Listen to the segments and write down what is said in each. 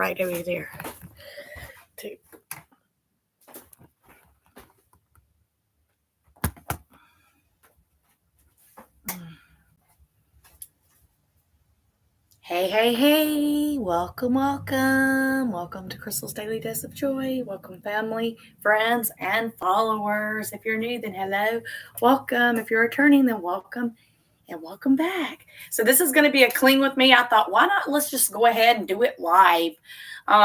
right over there. Too. Hey, welcome to Crystal's Daily Dose of Joy. Welcome, family, friends, and followers. If you're new, then hello, welcome. If you're returning, then welcome, and welcome back. So this is going to be a clean with me. I thought, why not let's just go ahead and do it live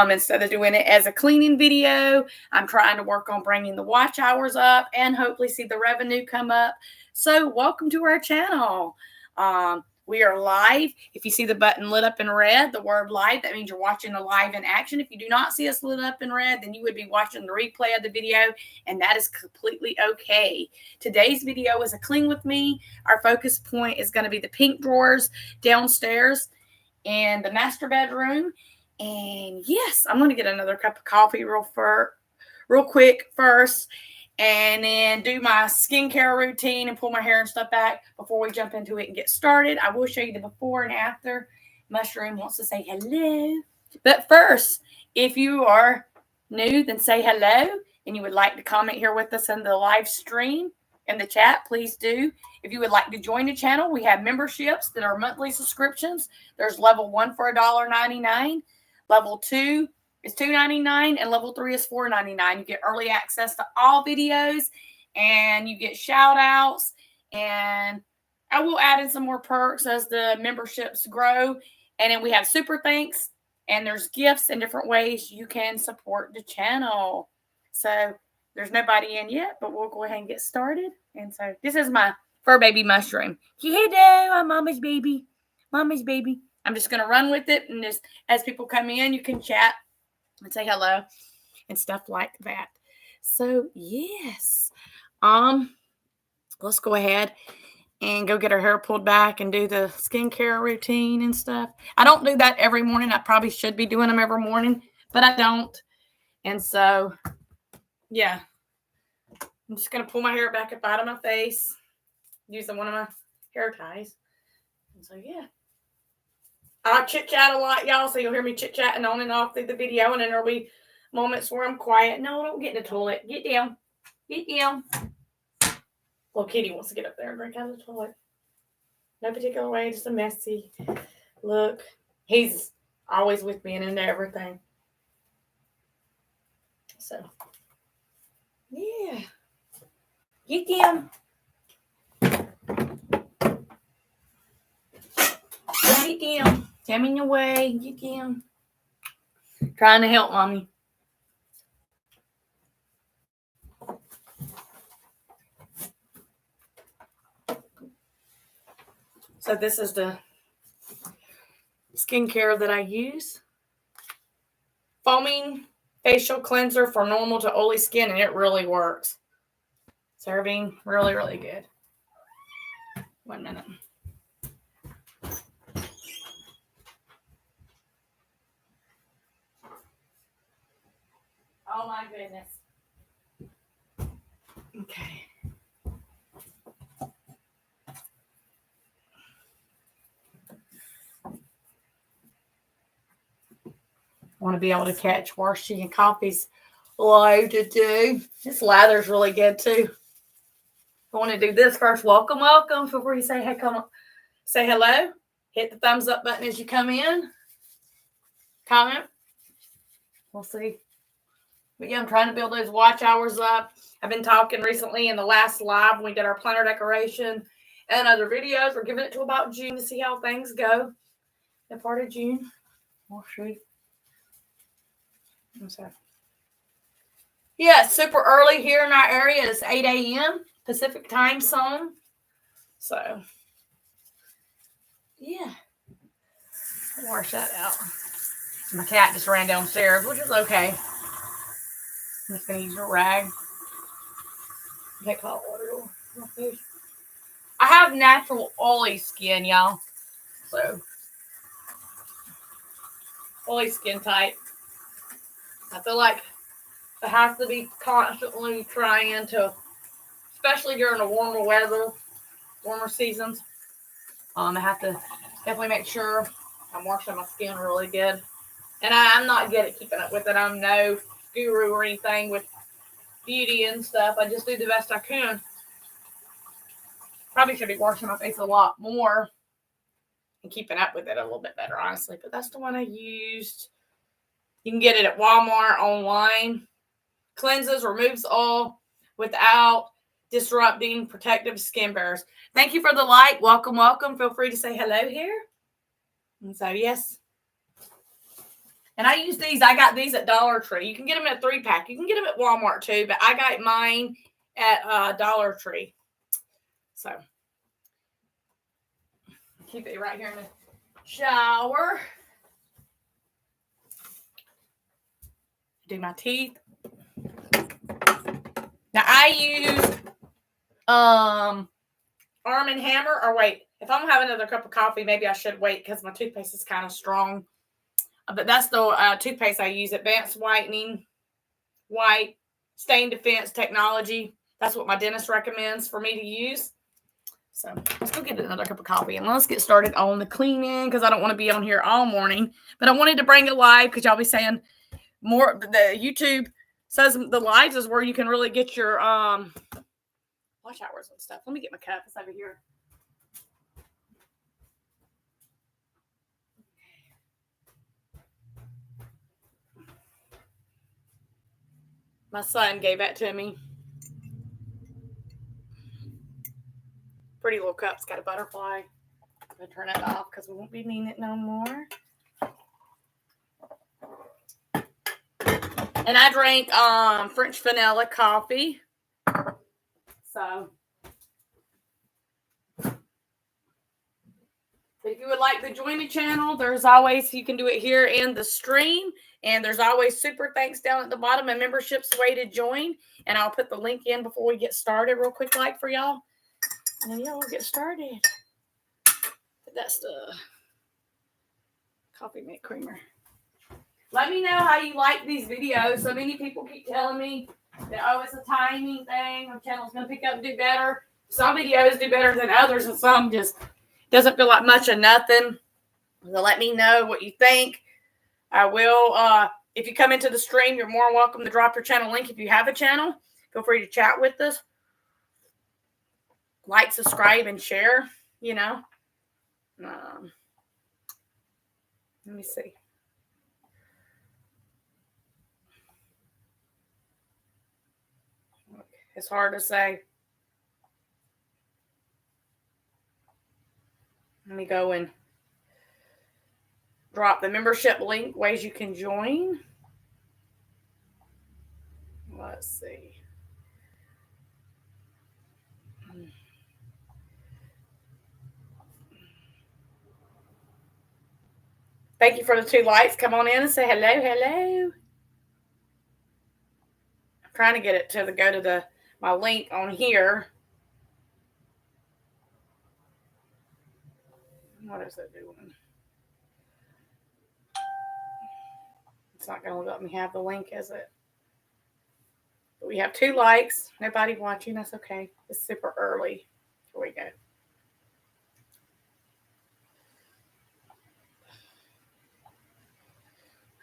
instead of doing it as a cleaning video. I'm trying to work on bringing the watch hours up and hopefully see the revenue come up. So welcome to our channel. We are live. If you see the button lit up in red, the word live, that means you're watching the live in action. If you do not see us lit up in red, then you would be watching the replay of the video, and that is completely okay. Today's video is a clean with me. Our focus point is going to be the pink drawers downstairs in the master bedroom. And yes, I'm going to get another cup of coffee real quick first, and then do my skincare routine and pull my hair and stuff back before we jump into it and get started. I will show you the before and after. Mushroom wants to say hello. But first, if you are new, then say hello, and you would like to comment here with us in the live stream, in the chat, please do. If you would like to join the channel, we have memberships that are monthly subscriptions. There's level 1 for $1.99. Level 2 is $2.99, and level 3 is $4.99. You get early access to all videos, and you get shout outs, and I will add in some more perks as the memberships grow. And then we have super thanks, and there's gifts and different ways you can support the channel. So there's nobody in yet, but we'll go ahead and get started. And so this is my fur baby mushroom. Hello, I'm Mama's baby. Mama's baby. I'm just going to run with it, and just as people come in, you can chat and say hello and stuff like that. So yes, let's go ahead and go get our hair pulled back and do the skincare routine and stuff. I don't do that every morning. I probably should be doing them every morning, but I don't. And so, yeah, I'm just going to pull my hair back up out of my face using one of my hair ties. And so, yeah. I chit-chat a lot, y'all, so you'll hear me chit-chatting on and off through the video, and then there'll be moments where I'm quiet. No, don't get in the toilet. Get down. Get down. Well, Kitty wants to get up there and drink out of the toilet. No particular way, just a messy look. He's always with me and into everything. So, yeah. Get down. Get down. Come in your way. Get down. Trying to help, Mommy. So this is the skincare that I use. Foaming facial cleanser for normal to oily skin, and it really works. Serving really, really good. 1 minute. Oh my goodness. Okay. Want to be able to catch Warshy and Coffee's low to do. This lather's really good too. I want to do this first. Welcome. Before you say, hey, come on. Say hello. Hit the thumbs up button as you come in. Comment. We'll see. But yeah, I'm trying to build those watch hours up. I've been talking recently in the last live when we did our planner decoration and other videos. We're giving it to about June to see how things go. In part of June. We'll see. I'm sorry. Yeah, it's super early here in our area. It's 8 a.m. Pacific time zone. So, yeah. Wash that out. My cat just ran downstairs, which is okay. I'm just going to use a rag. Take hot water on my face. I have natural oily skin, y'all. So, oily skin type. I feel like I have to be constantly trying to, especially during the warmer weather, warmer seasons. I have to definitely make sure I'm washing my skin really good. And I'm not good at keeping up with it. I'm no guru or anything with beauty and stuff. I just do the best I can. Probably should be washing my face a lot more and keeping up with it a little bit better, honestly. But that's the one I used. You can get it at Walmart online. Cleanses, removes oil without disrupting protective skin barriers. Thank you for the like. Welcome, welcome. Feel free to say hello here. And so, yes. And I use these. I got these at Dollar Tree. You can get them in a 3-pack. You can get them at Walmart too, but I got mine at Dollar Tree. So, keep it right here in the shower. Do my teeth. Now I use Arm & Hammer. Or wait, if I'm gonna have another cup of coffee, maybe I should wait because my toothpaste is kind of strong. But that's the toothpaste I use. Advanced Whitening, White, Stain Defense Technology. That's what my dentist recommends for me to use. So let's go get another cup of coffee and let's get started on the cleaning because I don't want to be on here all morning. But I wanted to bring it live because y'all be saying more. The YouTube says the lives is where you can really get your watch hours and stuff. Let me get my cup. It's over here. My son gave that to me. Pretty little cup. It's got a butterfly. I'm going to turn it off because we won't be needing it no more. And I drank French vanilla coffee. So, if you would like to join the channel, there's always, you can do it here in the stream. And there's always super thanks down at the bottom and membership's the way to join. And I'll put the link in before we get started real quick like for y'all. And then yeah, we'll get started. That's the coffee mint creamer. Let me know how you like these videos. So many people keep telling me that, oh, it's a timing thing. My channel's going to pick up and do better. Some videos do better than others, and some just doesn't feel like much of nothing. So let me know what you think. I will, if you come into the stream, you're more welcome to drop your channel link if you have a channel. Feel free to chat with us. Like, subscribe, and share, you know. Let me see. It's hard to say. Let me go and drop the membership link, ways you can join. Let's see. Thank you for the 2 likes. Come on in and say hello, hello. I'm trying to get it to go to my link on here. What is it doing? It's not going to let me have the link, is it? But we have 2 likes. Nobody watching. That's okay. It's super early. Here we go.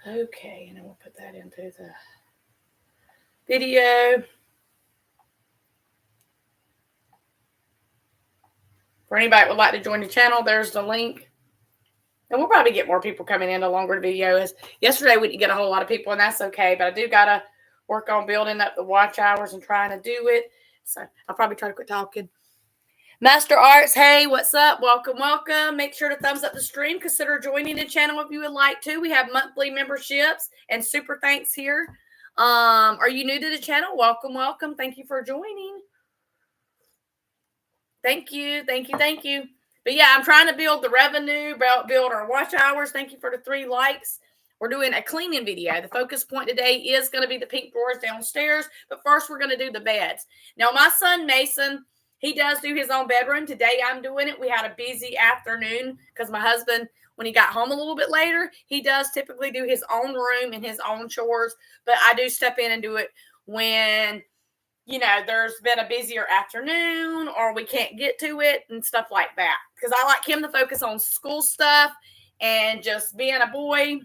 Okay, and then we'll put that into the video. For anybody that would like to join the channel, there's the link. And we'll probably get more people coming in the longer the video is. Yesterday, we didn't get a whole lot of people, and that's okay. But I do got to work on building up the watch hours and trying to do it. So I'll probably try to quit talking. Master Arts, hey, what's up? Welcome, welcome. Make sure to thumbs up the stream. Consider joining the channel if you would like to. We have monthly memberships and super thanks here. Are you new to the channel? Welcome, welcome. Thank you for joining. Thank you, thank you, thank you. But yeah, I'm trying to build the revenue, build our watch hours. Thank you for the 3 likes. We're doing a cleaning video. The focus point today is going to be the pink drawers downstairs. But first, we're going to do the beds. Now, my son, Mason, he does do his own bedroom. Today, I'm doing it. We had a busy afternoon because my husband, when he got home a little bit later, he does typically do his own room and his own chores. But I do step in and do it when, you know, there's been a busier afternoon or we can't get to it and stuff like that. Because I like him to focus on school stuff and just being a boy.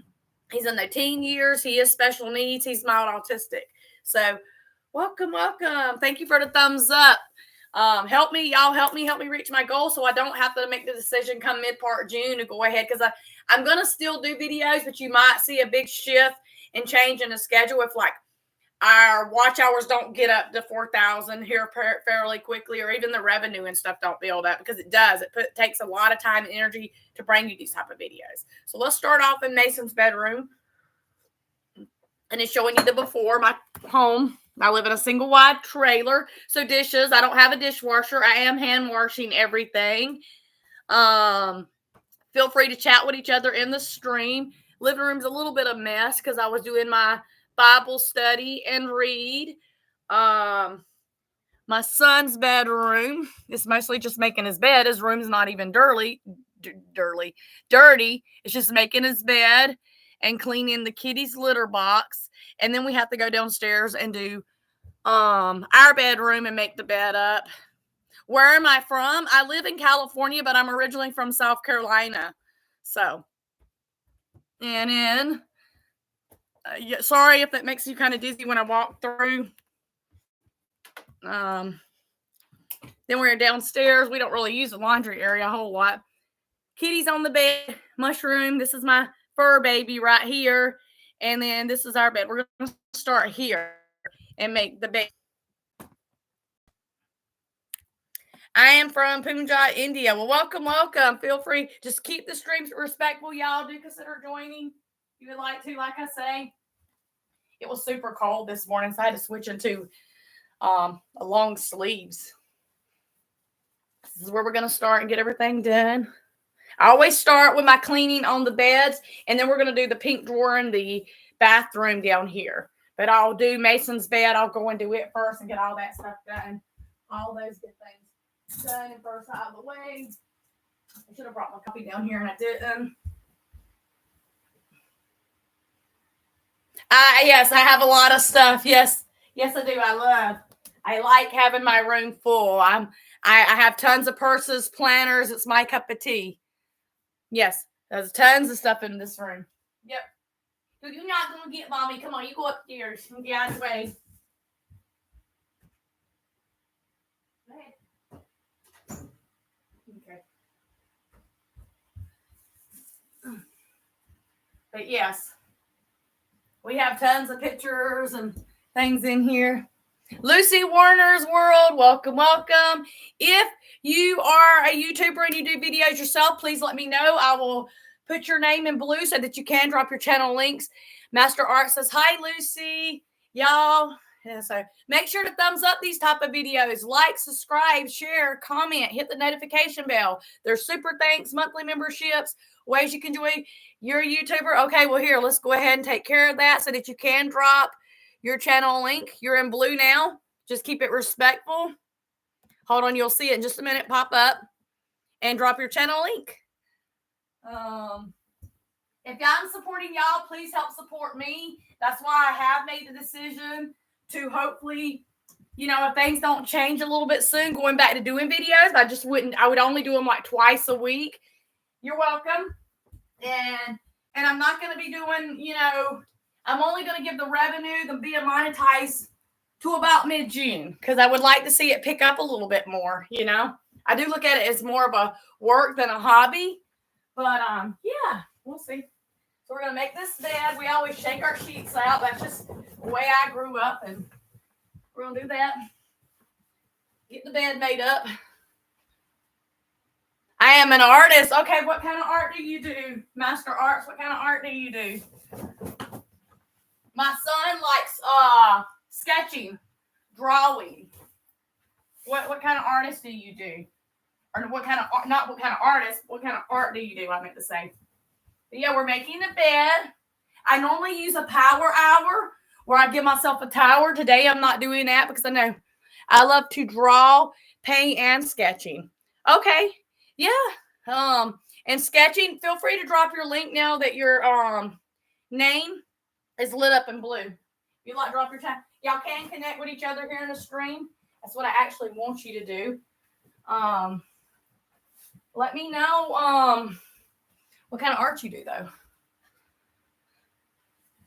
He's in the teen years. He is special needs. He's mild autistic. So welcome. Thank you for the thumbs up. Help me, y'all. Help me reach my goal so I don't have to make the decision come mid-part June to go ahead, because I'm going to still do videos, but you might see a big shift and change in the schedule if like our watch hours don't get up to 4,000 here fairly quickly, or even the revenue and stuff don't build up, because it does. It takes a lot of time and energy to bring you these type of videos. So let's start off in Mason's bedroom. And it's showing you the before, my home. I live in a single wide trailer. So dishes, I don't have a dishwasher. I am hand washing everything. Feel free to chat with each other in the stream. Living room's a little bit of a mess because I was doing my Bible study and read. My son's bedroom is mostly just making his bed. His room's not even dirty. It's just making his bed and cleaning the kitty's litter box. And then we have to go downstairs and do our bedroom and make the bed up. Where am I from? I live in California, but I'm originally from South Carolina. So, and then, sorry if that makes you kind of dizzy when I walk through. Then we're downstairs. We don't really use the laundry area a whole lot. Kitty's on the bed. Mushroom. This is my fur baby right here. And then this is our bed. We're going to start here and make the bed. I am from Punjab, India. Well, welcome. Feel free. Just keep the streams respectful. Y'all do consider joining if you would like to. Like I say, it was super cold this morning, so I had to switch into long sleeves. This is where we're going to start and get everything done. I always start with my cleaning on the beds, and then we're going to do the pink drawer in the bathroom down here. But I'll do Mason's bed. I'll go and do it first and get all that stuff done. All those good things done and first out of the way. I should have brought my coffee down here and I didn't. Yes, I have a lot of stuff. Yes, I do. I like having my room full. I have tons of purses, planners. It's my cup of tea. Yes, there's tons of stuff in this room. Yep. You're not going to get Mommy. Come on, you go upstairs and get out of the way. Go ahead. Okay. But yes, we have tons of pictures and things in here. Lucy Warner's World, welcome. If you are a YouTuber and you do videos yourself, please let me know. I will put your name in blue so that you can drop your channel links. Master Art says, hi, Lucy. Y'all. Yeah, so make sure to thumbs up these type of videos. Like, subscribe, share, comment, hit the notification bell. There's super thanks, monthly memberships, ways you can join your YouTuber. Okay, well, here, let's go ahead and take care of that so that you can drop your channel link. You're in blue now. Just keep it respectful. Hold on, you'll see it in just a minute pop up and drop your channel link. If I'm supporting y'all, please help support me. That's why I have made the decision to hopefully, if things don't change a little bit soon, going back to doing videos. I would only do them like twice a week. You're welcome. And I'm not going to be doing, I'm only going to give the revenue, the being monetized to about mid-June, because I would like to see it pick up a little bit more, I do look at it as more of a work than a hobby. But, yeah, we'll see. So we're going to make this bed. We always shake our sheets out. That's just the way I grew up. And we're going to do that. Get the bed made up. I am an artist. Okay, what kind of art do you do? Master Arts, what kind of art do you do? My son likes sketching, drawing. What kind of artist do you do? Or what kind of art, not what kind of artist, what kind of art do you do, I meant to say. But yeah, we're making the bed. I normally use a power hour where I give myself a tower. Today I'm not doing that because I know I love to draw, paint, and sketching. Okay. Yeah. And sketching, feel free to drop your link now that your name is lit up in blue. If you like, drop your time. Y'all can connect with each other here in the stream. That's what I actually want you to do. Let me know what kind of art you do, though.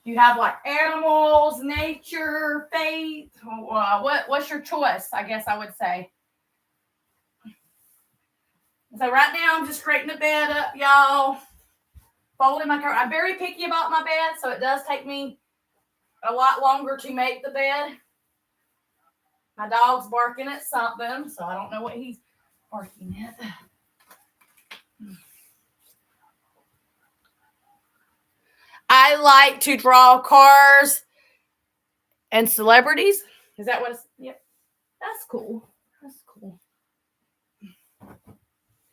You have like animals, nature, faith. What's your choice? I guess I would say. So right now I'm just straightening the bed up, y'all. Folding my curtain. I'm very picky about my bed, so it does take me a lot longer to make the bed. My dog's barking at something, so I don't know what he's barking at. I like to draw cars and celebrities. Is that what it's? Yep. That's cool. That's cool.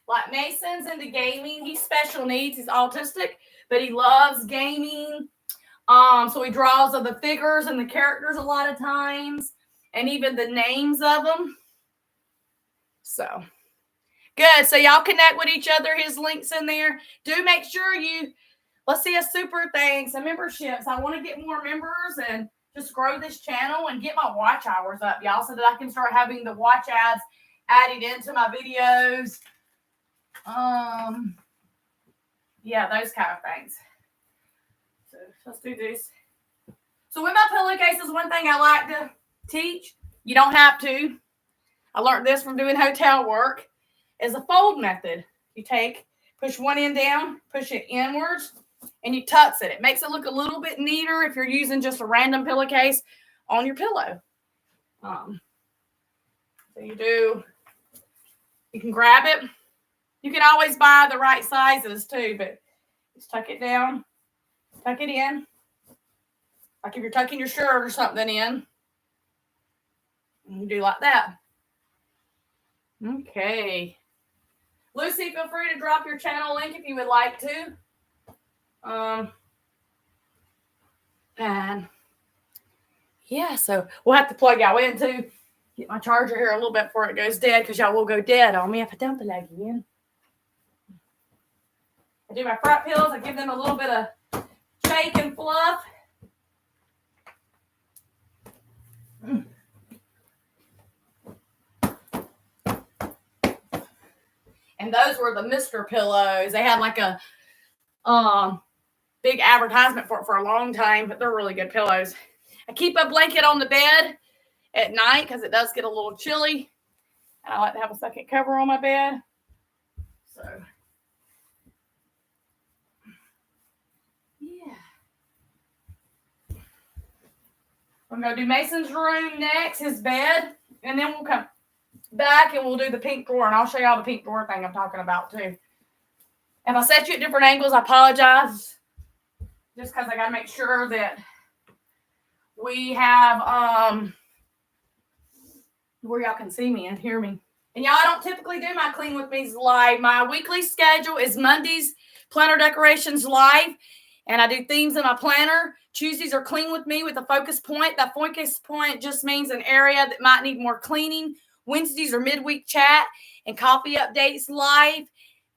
Like Mason's into gaming. He's special needs. He's autistic, but he loves gaming. So he draws of the figures and the characters a lot of times, and even the names of them. So good. So y'all connect with each other. His link's in there. Do make sure let's see a super thanks and memberships. I want to get more members and just grow this channel and get my watch hours up, y'all, so that I can start having the watch ads added into my videos. Yeah, those kind of things. So let's do this. So with my pillowcases, one thing I like to teach, you don't have to. I learned this from doing hotel work, is a fold method. You push one end down, push it inwards, and you tucks it. It makes it look a little bit neater if you're using just a random pillowcase on your pillow. So you can grab it. You can always buy the right sizes too, but just tuck it down, tuck it in. Like if you're tucking your shirt or something in, you do like that. Okay. Lucy, feel free to drop your channel link if you would like to. And yeah, so we'll have to plug y'all in to get my charger here a little bit before it goes dead, because y'all will go dead on me if I don't plug in. I do my front pillows. I give them a little bit of shake and fluff. And those were the Mr. Pillows. They had like a big advertisement for it for a long time, but they're really good pillows. I keep a blanket on the bed at night because it does get a little chilly. And I like to have a second cover on my bed. So, yeah. I'm going to do Mason's room next, his bed, and then we'll come back and we'll do the pink drawer, and I'll show y'all the pink drawer thing I'm talking about too. If I set you at different angles, I apologize. Just because I got to make sure that we have where y'all can see me and hear me. And y'all, I don't typically do my Clean With Me's live. My weekly schedule is Mondays, planner decorations live, and I do themes in my planner. Tuesdays are Clean With Me with a focus point. That focus point just means an area that might need more cleaning. Wednesdays are midweek chat and coffee updates live.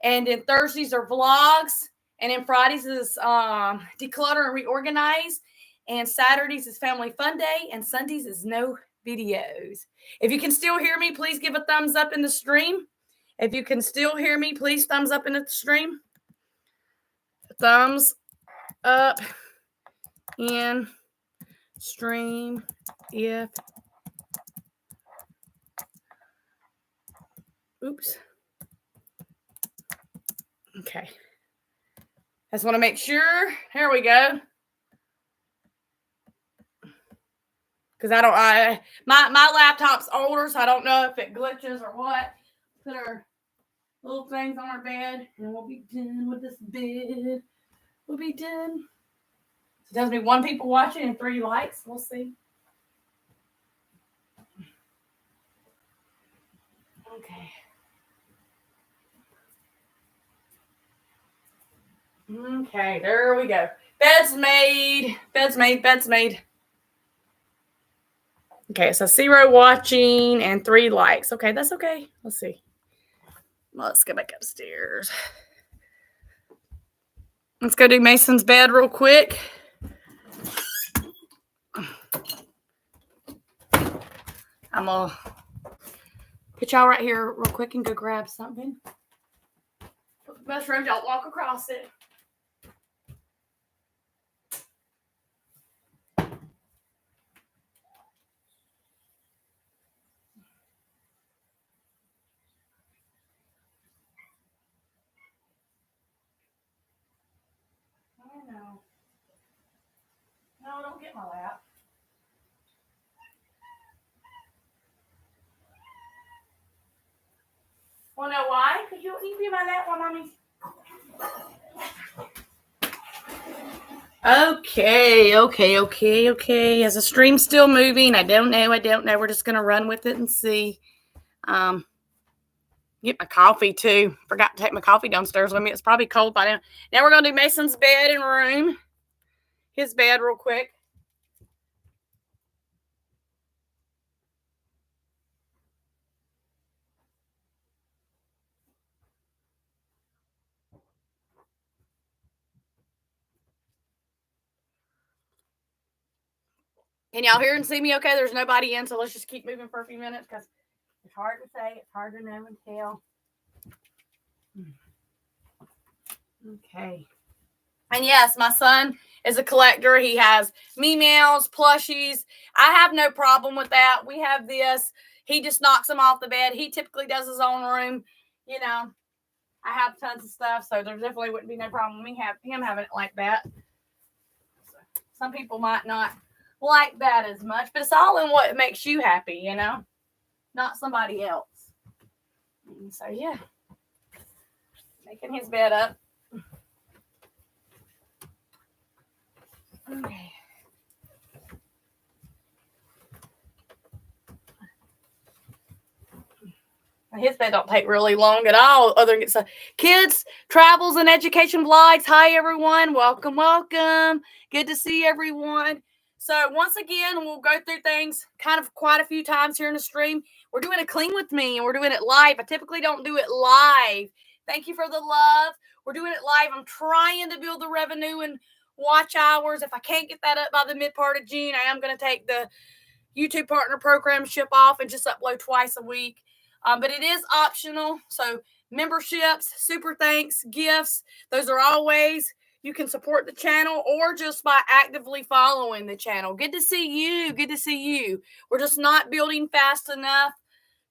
And then Thursdays are vlogs. And then Fridays is declutter and reorganize. And Saturdays is family fun day. And Sundays is no videos. If you can still hear me, please give a thumbs up in the stream. If you can still hear me, please thumbs up in the stream. Thumbs up in stream if oops. Okay. I just want to make sure. Here we go. Because my laptop's older, so I don't know if it glitches or what. Put our little things on our bed, and we'll be done with this bed. We'll be done. It tells me 1 people watching and 3 likes. We'll see. Okay. Okay, there we go. Bed's made. Bed's made. Bed's made. Okay, so 0 watching and 3 likes. Okay, that's okay. Let's see. Let's go back upstairs. Let's go do Mason's bed real quick. I'm going to put y'all right here real quick and go grab something. Mushrooms, y'all walk across it. get my lap. Wanna know why? Because you can be my lap while mommy's. Okay. Is the stream still moving? I don't know. We're just gonna run with it and see. Get my coffee too. Forgot to take my coffee downstairs with me. It's probably cold by now. Now we're gonna do Mason's bed and room. His bed real quick. Can y'all hear and see me okay? There's nobody in, so let's just keep moving for a few minutes because it's hard to say. It's hard to know and tell. Okay. And yes, my son is a collector. He has meows, plushies. I have no problem with that. We have this. He just knocks them off the bed. He typically does his own room. You know, I have tons of stuff, so there definitely wouldn't be no problem with him having it like that. So some people might not like that as much, but it's all in what makes you happy, you know, not somebody else. And so, yeah, making his bed up. Okay. His bed don't take really long at all. Other than kids, travels, and education vlogs. Hi, everyone. Welcome. Good to see everyone. So once again, we'll go through things kind of quite a few times here in the stream. We're doing a clean with me, and we're doing it live. I typically don't do it live. Thank you for the love. We're doing it live. I'm trying to build the revenue and watch hours. If I can't get that up by the mid part of June, I am going to take the YouTube Partner Programship off and just upload twice a week. But it is optional. So memberships, super thanks, gifts, those are all ways you can support the channel or just by actively following the channel. Good to see you. We're just not building fast enough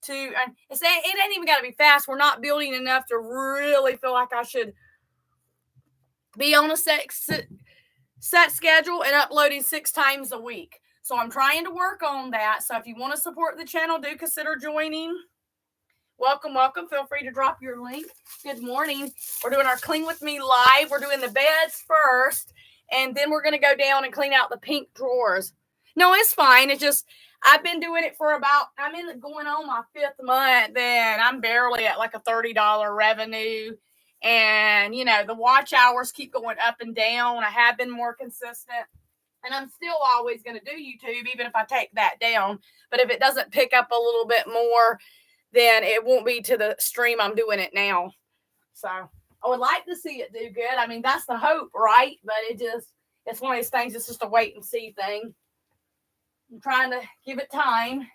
to, it ain't even got to be fast. We're not building enough to really feel like I should be on a set schedule and uploading 6 times a week. So I'm trying to work on that. So if you want to support the channel, do consider joining. Welcome. Feel free to drop your link. Good morning. We're doing our Clean With Me live. We're doing the beds first, and then we're going to go down and clean out the pink drawers. No, it's fine. It's just, I've been doing it for I'm going on my 5th month, and I'm barely at like a $30 revenue. And, you know, the watch hours keep going up and down. I have been more consistent. And I'm still always going to do YouTube, even if I take that down. But if it doesn't pick up a little bit more, then it won't be to the stream I'm doing it now. So I would like to see it do good. I mean, that's the hope, right? But it's one of these things. It's just a wait and see thing. I'm trying to give it time.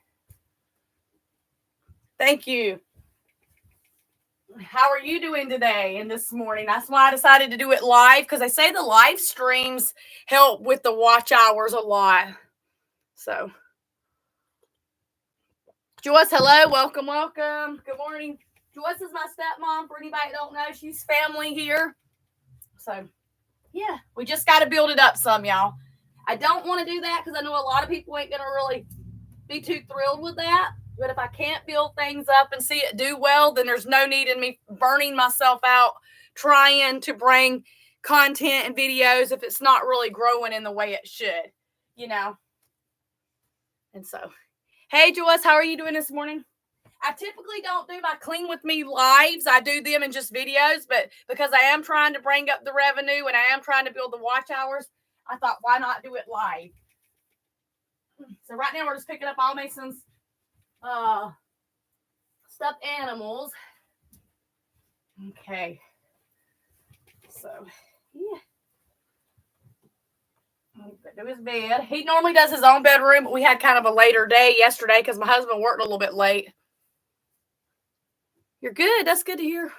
Thank you. How are you doing today and this morning? That's why I decided to do it live, because they say the live streams help with the watch hours a lot. So Joyce, hello, welcome. Good morning. Joyce is my stepmom. For anybody that don't know, she's family here. So, yeah, we just got to build it up some, y'all. I don't want to do that because I know a lot of people ain't going to really be too thrilled with that. But if I can't build things up and see it do well, then there's no need in me burning myself out trying to bring content and videos if it's not really growing in the way it should, you know. And so, hey, Joyce, how are you doing this morning? I typically don't do my Clean With Me lives. I do them in just videos, but because I am trying to bring up the revenue and I am trying to build the watch hours, I thought, why not do it live? So right now we're just picking up all Mason's stuffed animals. Okay. So, yeah. Do his bed. He normally does his own bedroom, but we had kind of a later day yesterday because my husband worked a little bit late. You're good. That's good to hear.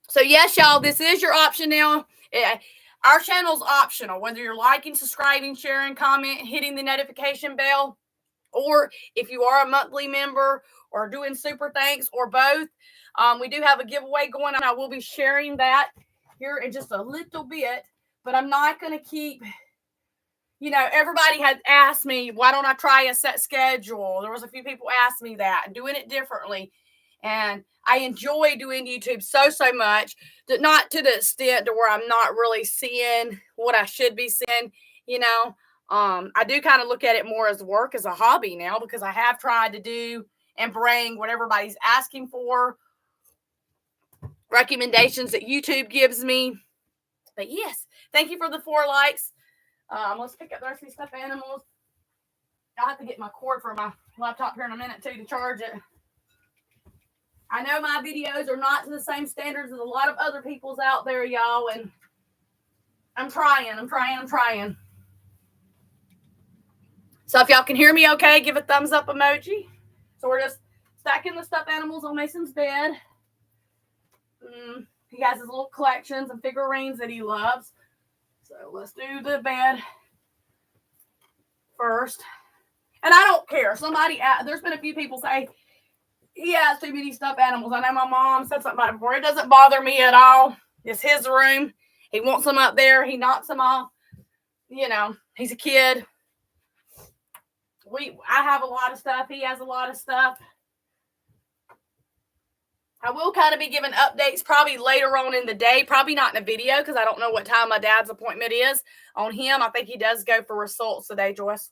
So, yes, y'all, this is your option now. Our channel's optional, whether you're liking, subscribing, sharing, comment, hitting the notification bell, or if you are a monthly member or doing super thanks or both. We do have a giveaway going on. I will be sharing that here in just a little bit, but I'm not going to keep everybody had asked me, why don't I try a set schedule? There was a few people asked me that, doing it differently. And I enjoy doing YouTube so much, not to the extent to where I'm not really seeing what I should be seeing, I do kind of look at it more as work, as a hobby now, because I have tried to do and bring what everybody's asking for, recommendations that YouTube gives me. But yes, thank you for the 4 likes. Let's pick up the rest of these stuffed animals. I'll have to get my cord for my laptop here in a minute too to charge it. I know my videos are not to the same standards as a lot of other people's out there, y'all, and I'm trying. So if y'all can hear me okay, give a thumbs up emoji. So we're just stacking the stuffed animals on Mason's bed. He has his little collections and figurines that he loves. So let's do the bed first. And I don't care. There's been a few people say, he has too many stuffed animals. I know my mom said something about it before. It doesn't bother me at all. It's his room. He wants them up there. He knocks them off. He's a kid. I have a lot of stuff. He has a lot of stuff. I will kind of be giving updates probably later on in the day. Probably not in a video because I don't know what time my dad's appointment is on him. I think he does go for results today, Joyce.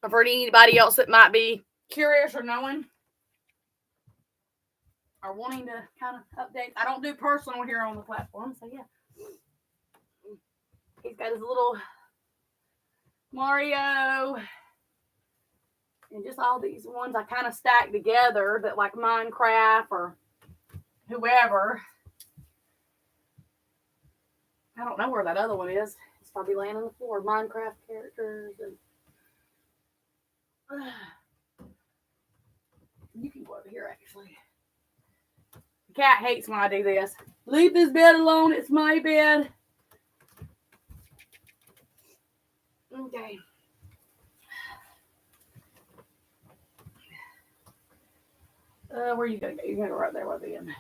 For anybody else that might be curious or knowing or wanting to kind of update. I don't do personal here on the platform, so yeah. He's got his little Mario and just all these ones I kind of stack together that like Minecraft or whoever. I don't know where that other one is. It's probably laying on the floor. Minecraft characters and you can go over here actually. The cat hates when I do this. Leave this bed alone. It's my bed. Okay. Where are you going to go? You're going to go right there with the end.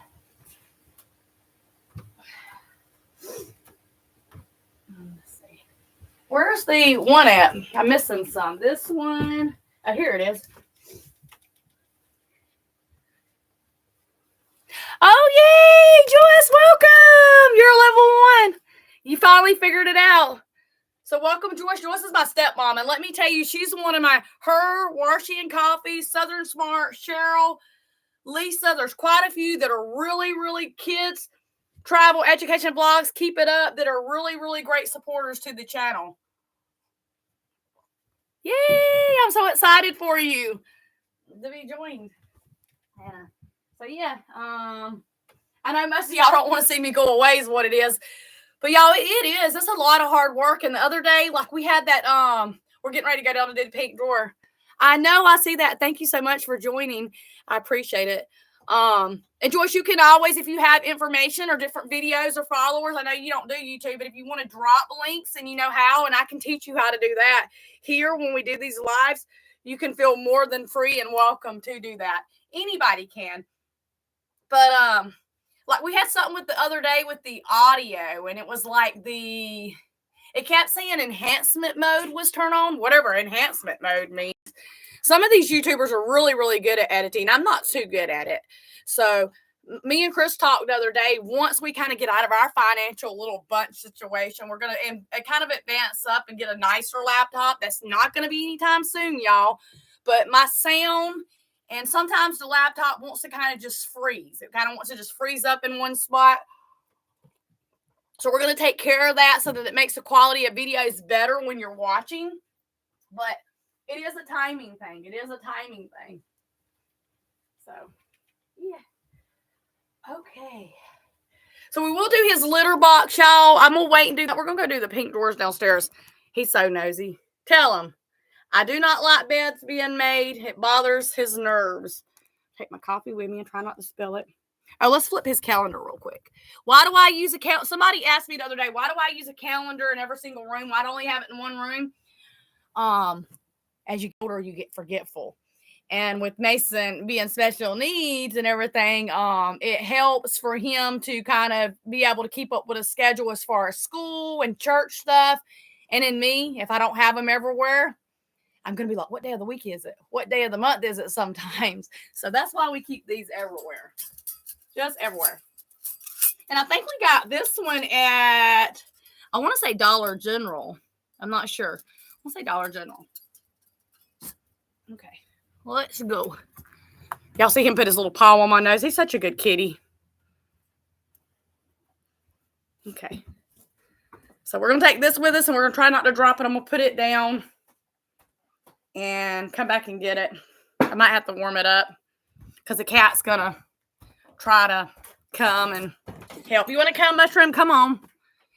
Let's see. Where's the one at? I'm missing some. This one. Oh, here it is. Oh, yay! Joyce, welcome! You're level 1. You finally figured it out. So welcome, Joyce. Joyce is my stepmom. And let me tell you, she's one of her, Warshy and Coffee, Southern Smart, Cheryl, Lisa. There's quite a few that are really, really kids, travel, education blogs. Keep it up. That are really, really great supporters to the channel. Yay! I'm so excited for you to be joined. Yeah. So yeah, I know most of y'all don't want to see me go away is what it is. But y'all, it is. It's a lot of hard work. And the other day, like we had that, we're getting ready to go down to do the pink drawer. I know, I see that. Thank you so much for joining. I appreciate it. And Joyce, you can always, if you have information or different videos or followers, I know you don't do YouTube, but if you want to drop links and you know how, and I can teach you how to do that here when we do these lives, you can feel more than free and welcome to do that. Anybody can. But, like we had something with the other day with the audio, and it was like it kept saying enhancement mode was turned on, whatever enhancement mode means. Some of these YouTubers are really, really good at editing. I'm not too good at it. So me and Chris talked the other day, once we kind of get out of our financial little bunch situation, we're going to kind of advance up and get a nicer laptop. That's not going to be anytime soon, y'all. But my sound, and sometimes the laptop wants to kind of just freeze. It kind of wants to just freeze up in one spot. So we're going to take care of that so that it makes the quality of videos better when you're watching. But it is a timing thing. So, yeah. Okay. So we will do his litter box, y'all. I'm going to wait and do that. We're going to go do the pink drawers downstairs. He's so nosy. Tell him. I do not like beds being made. It bothers his nerves. Take my coffee with me and try not to spill it. Oh, let's flip his calendar real quick. Why do I use a calendar? Somebody asked me the other day, why do I use a calendar in every single room? Why do I only have it in one room? As you get older, you get forgetful. And with Mason being special needs and everything, it helps for him to kind of be able to keep up with his schedule as far as school and church stuff. And in me, if I don't have him everywhere, I'm going to be like, what day of the week is it? What day of the month is it sometimes? So that's why we keep these everywhere. Just everywhere. And I think we got this one at, I want to say Dollar General. I'm not sure. I'll say Dollar General. Okay. Let's go. Y'all see him put his little paw on my nose. He's such a good kitty. Okay. So we're going to take this with us, and we're going to try not to drop it. I'm going to put it down and come back and get it. I might have to warm it up because the cat's going to try to come and help. You want to come, Mushroom? Come on.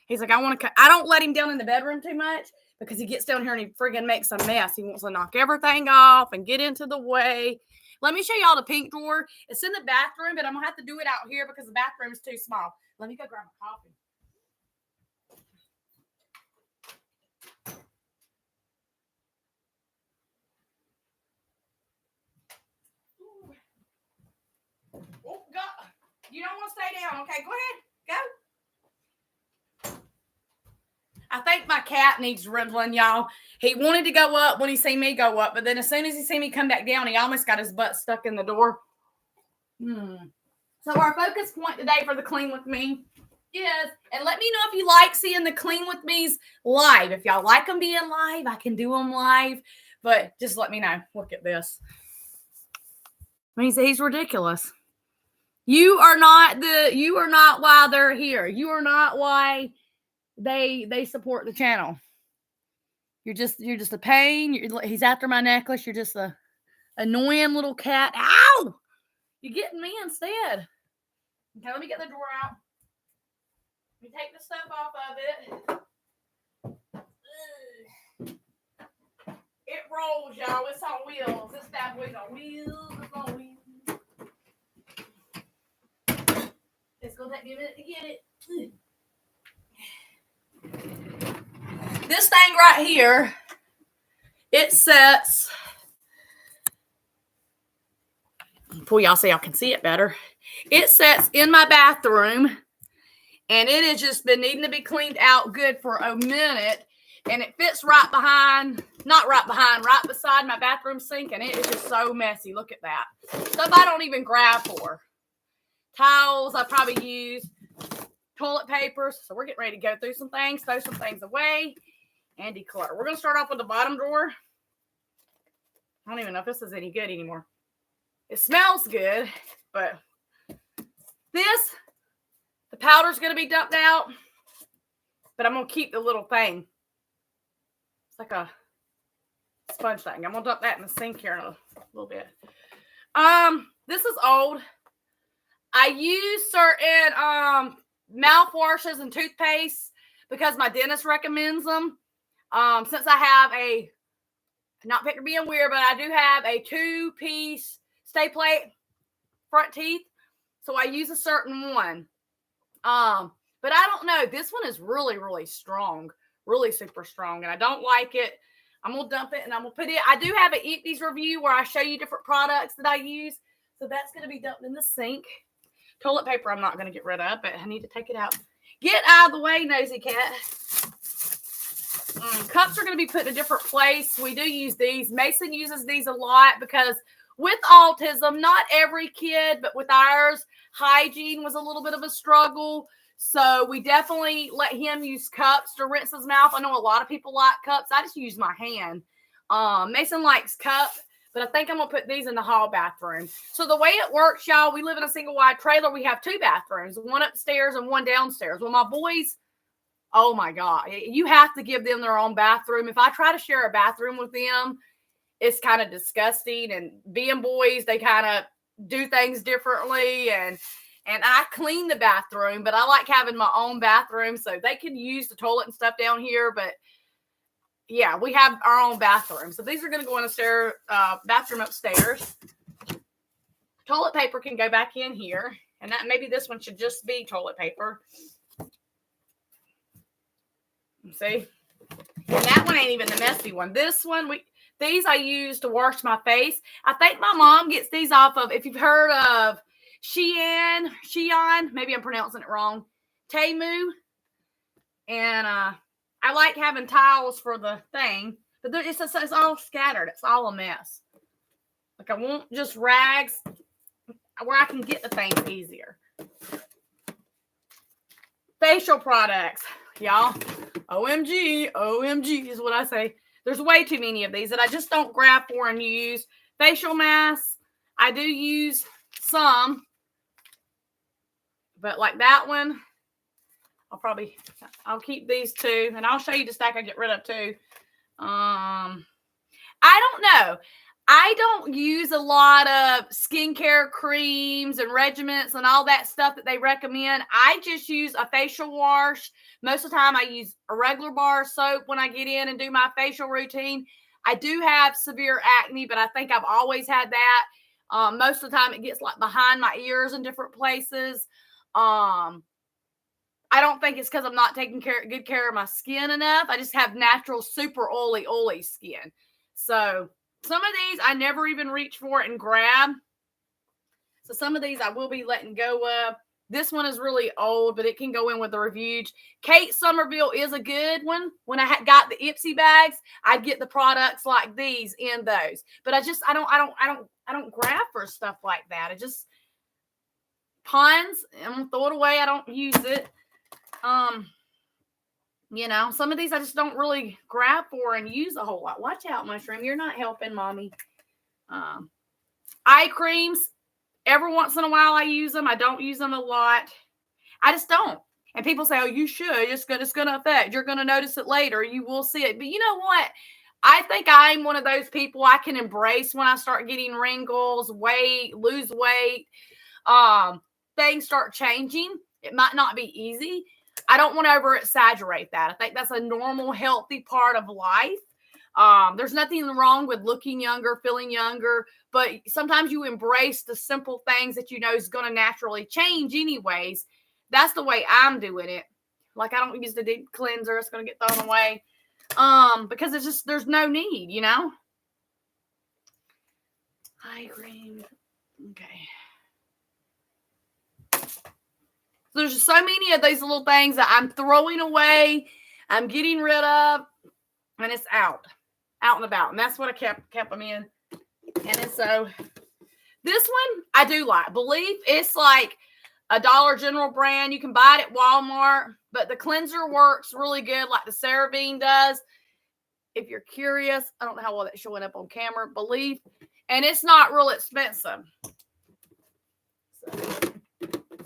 He's like, I want to come. I don't let him down in the bedroom too much because he gets down here and he friggin' makes a mess. He wants to knock everything off and get into the way. Let me show y'all the pink drawer. It's in the bathroom, but I'm going to have to do it out here because the bathroom is too small. Let me go grab a coffee. Oh, God. You don't want to stay down. Okay, go ahead. Go. I think my cat needs wriggling, y'all. He wanted to go up when he seen me go up, but then as soon as he seen me come back down, he almost got his butt stuck in the door. So our focus point today for the Clean With Me is, and let me know if you like seeing the Clean With Me's live. If y'all like them being live, I can do them live, but just let me know. Look at this. I mean, he's ridiculous. You are not why they're here. You are not why they support the channel. You're just a pain. He's after my necklace. You're just a annoying little cat. Ow! You're getting me instead. Okay, let me get the drawer out. Let me take the stuff off of it. It rolls, y'all. It's on wheels. This bad boy's on wheels. It's on wheels. It's going to take me a minute to get it. This thing right here, it sets, pull y'all so y'all can see it better. It sets in my bathroom, and it has just been needing to be cleaned out good for a minute, and it fits right beside my bathroom sink, and it is just so messy. Look at that. Stuff I don't even grab for. Towels I probably use. Toilet paper. So we're getting ready to go through some things, throw some things away, and declutter. We're going to start off with the bottom drawer. I don't even know if this is any good anymore. It smells good, but the powder's going to be dumped out, but I'm going to keep the little thing. It's like a sponge thing. I'm going to dump that in the sink here in a little bit. This is old. I use certain mouthwashes and toothpaste because my dentist recommends them. Since I have not picture being weird, but I do have a 2-piece stay plate front teeth. So I use a certain one. But I don't know. This one is really, really strong. Really super strong. And I don't like it. I'm going to dump it and I'm going to put it. I do have an Eat These review where I show you different products that I use. So that's going to be dumped in the sink. Toilet paper I'm not going to get rid of, but I need to take it out. Get out of the way, nosy cat. Cups are going to be put in a different place. We do use these. Mason uses these a lot because with autism, not every kid, but with ours, hygiene was a little bit of a struggle. So we definitely let him use cups to rinse his mouth. I know a lot of people like cups. I just use my hand. Mason likes cups. But I think I'm going to put these in the hall bathroom. So the way it works, y'all, we live in a single wide trailer. We have 2 bathrooms, one upstairs and one downstairs. Well, my boys, oh my God, you have to give them their own bathroom. If I try to share a bathroom with them, it's kind of disgusting. And being boys, they kind of do things differently. And I clean the bathroom, but I like having my own bathroom so they can use the toilet and stuff down here. But yeah, we have our own bathroom. So these are going to go in the bathroom upstairs. Toilet paper can go back in here. And that maybe this one should just be toilet paper. See? And that one ain't even the messy one. This one, These I use to wash my face. I think my mom gets these off of, if you've heard of Shein, maybe I'm pronouncing it wrong, Temu. And I like having towels for the thing, but it's all scattered. It's all a mess. Like I want just rags where I can get the things easier. Facial products, y'all. OMG is what I say. There's way too many of these that I just don't grab for and use. Facial masks, I do use some, but like that one, I'll keep these two, and I'll show you the stack I get rid of too. I don't know. I don't use a lot of skincare creams and regimens and all that stuff that they recommend. I just use a facial wash. Most of the time I use a regular bar of soap when I get in and do my facial routine. I do have severe acne, but I think I've always had that. Most of the time it gets like behind my ears in different places. I don't think it's because I'm not taking good care of my skin enough. I just have natural, super oily skin. So some of these I never even reach for and grab. So some of these I will be letting go of. This one is really old, but it can go in with the Refuge. Kate Somerville is a good one. When I got the Ipsy bags, I'd get the products like these in those. But I don't grab for stuff like that. It just Pond's, I'm gonna throw it away. I don't use it. You know, some of these I just don't really grab for and use a whole lot. Watch out, Mushroom. You're not helping, Mommy. Eye creams. Every once in a while I use them. I don't use them a lot. I just don't. And people say, oh, you should. It's going to affect. You're going to notice it later. You will see it. But you know what? I think I'm one of those people I can embrace when I start getting wrinkles, lose weight. Things start changing. It might not be easy. I don't want to over exaggerate that. I think that's a normal, healthy part of life. There's nothing wrong with looking younger, feeling younger, but sometimes you embrace the simple things that you know is going to naturally change anyways. That's the way I'm doing it. Like I don't use the deep cleanser. It's going to get thrown away. Because it's just, there's no need, you know? Eye cream. Okay. There's just so many of these little things that I'm throwing away, I'm getting rid of, and it's out and about. And that's what I kept them in. And so this one I do like. Believe it's like a Dollar General brand. You can buy it at Walmart, but the cleanser works really good like the CeraVe does. If you're curious, I don't know how well that's showing up on camera. Believe, and it's not real expensive. So.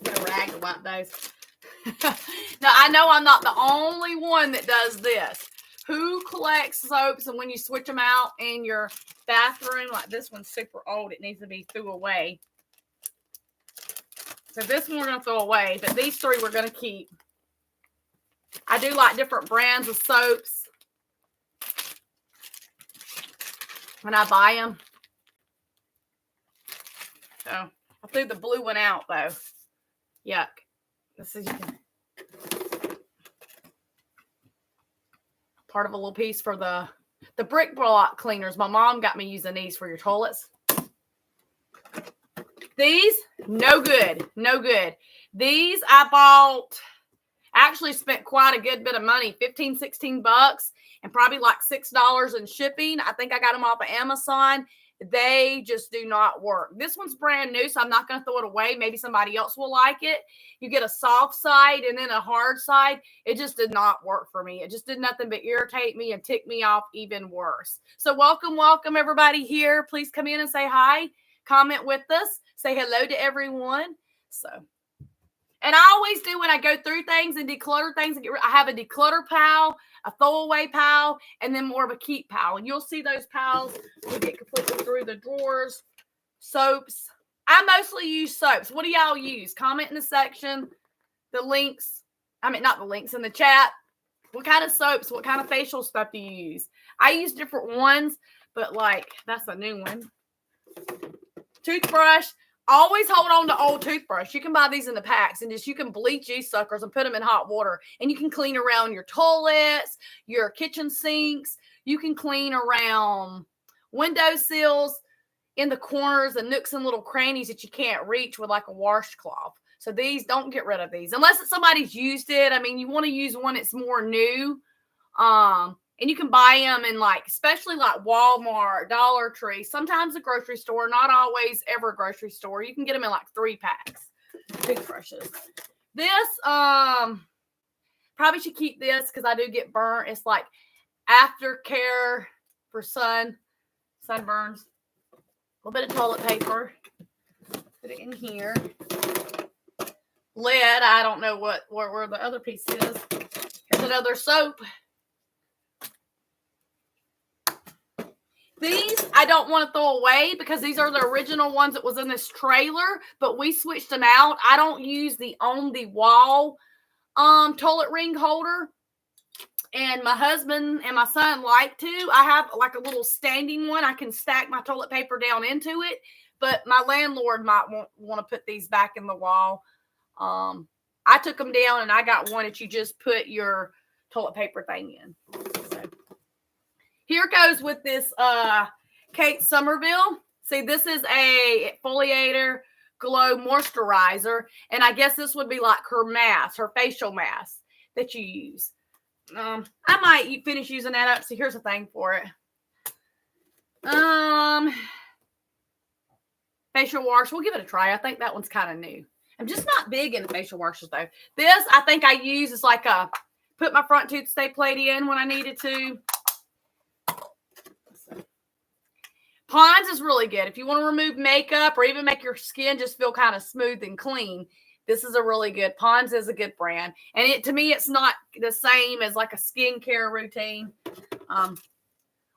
Get a rag to wipe those. Now, I know I'm not the only one that does this. Who collects soaps and when you switch them out in your bathroom, like this one's super old, it needs to be thrown away. So this one we're going to throw away, but these three we're going to keep. I do like different brands of soaps when I buy them. So I threw the blue one out though. Yuck. This is part of a little piece for the brick block cleaners. My mom got me using these for your toilets. These, no good. No good. These I bought, actually spent quite a good bit of money, $15-16, and probably like $6 in shipping. I think I got them off of Amazon. They just do not work. This one's brand new, so I'm not going to throw it away. Maybe somebody else will like it. You get a soft side and then a hard side. It just did not work for me. It just did nothing but irritate me and tick me off even worse. So welcome everybody here. Please come in and say hi. Comment with us. Say hello to everyone. So, and I always do when I go through things and declutter things. I have a declutter pile, a throwaway pile, and then more of a keep pile. And you'll see those piles. We get completely through the drawers. Soaps. I mostly use soaps. What do y'all use? Comment in the section. The links. Not the links, in the chat. What kind of soaps? What kind of facial stuff do you use? I use different ones, but like, that's a new one. Toothbrush. Always hold on to old toothbrush. You can buy these in the packs and you can bleach these suckers and put them in hot water. And you can clean around your toilets, your kitchen sinks. You can clean around window sills in the corners and nooks and little crannies that you can't reach with like a washcloth. So these, don't get rid of these unless it's somebody's used it. I mean, you want to use one that's more new. And you can buy them in like, especially like Walmart, Dollar Tree, sometimes a grocery store, not always ever a grocery store. You can get them in like 3-packs, big brushes. This, probably should keep this because I do get burnt. It's like aftercare for sunburns. A little bit of toilet paper. Put it in here. Lead. I don't know where the other piece is. Here's another soap. These I don't want to throw away because these are the original ones that was in this trailer, but we switched them out. I don't use the on the wall toilet ring holder, and my husband and my son like to. I have like a little standing one. I can stack my toilet paper down into it, but my landlord might want to put these back in the wall. I took them down and I got one that you just put your toilet paper thing in. So here goes with this Kate Somerville. See, this is a exfoliator glow moisturizer, and I guess this would be like her mask, her facial mask that you use. I might finish using that up. See, here's the thing for it. Facial wash. We'll give it a try. I think that one's kind of new. I'm just not big into facial washes though. This I think I use is like a put my front tooth stay plate in when I needed to. Pond's is really good. If you want to remove makeup or even make your skin just feel kind of smooth and clean, this is a really good. Pond's is a good brand. And to me, it's not the same as like a skincare routine.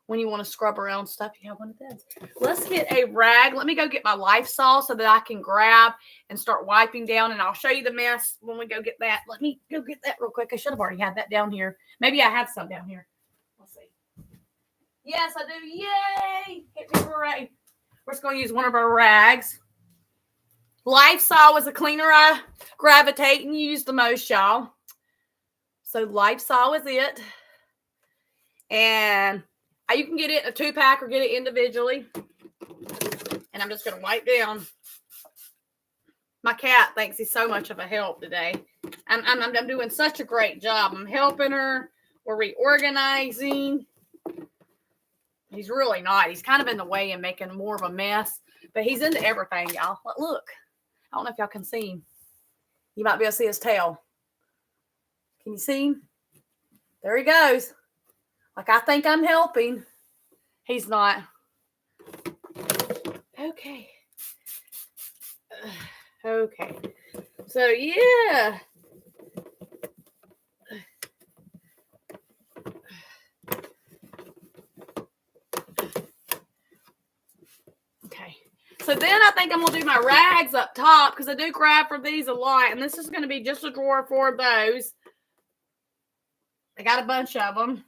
When you want to scrub around stuff, you have one of those. Let's get a rag. Let me go get my Lysol so that I can grab and start wiping down. And I'll show you the mess when we go get that. Let me go get that real quick. I should have already had that down here. Maybe I have some down here. Let's see. Yes, I do. Yay! Hit me for a rag. We're just going to use one of our rags. Lysol is a cleaner I gravitate and use the most, y'all. So Lysol is it. And you can get it in a 2-pack or get it individually. And I'm just going to wipe down. My cat thinks he's so much of a help today. I'm doing such a great job. I'm helping her. We're reorganizing. He's really not. He's kind of in the way and making more of a mess. But he's into everything, y'all. Look. I don't know if y'all can see him. You might be able to see his tail. Can you see him? There he goes. Like I think I'm helping. He's not. Okay. Okay. So, yeah. Okay. So then I think I'm going to do my rags up top because I do grab for these a lot. And this is going to be just a drawer for those. I got a bunch of them.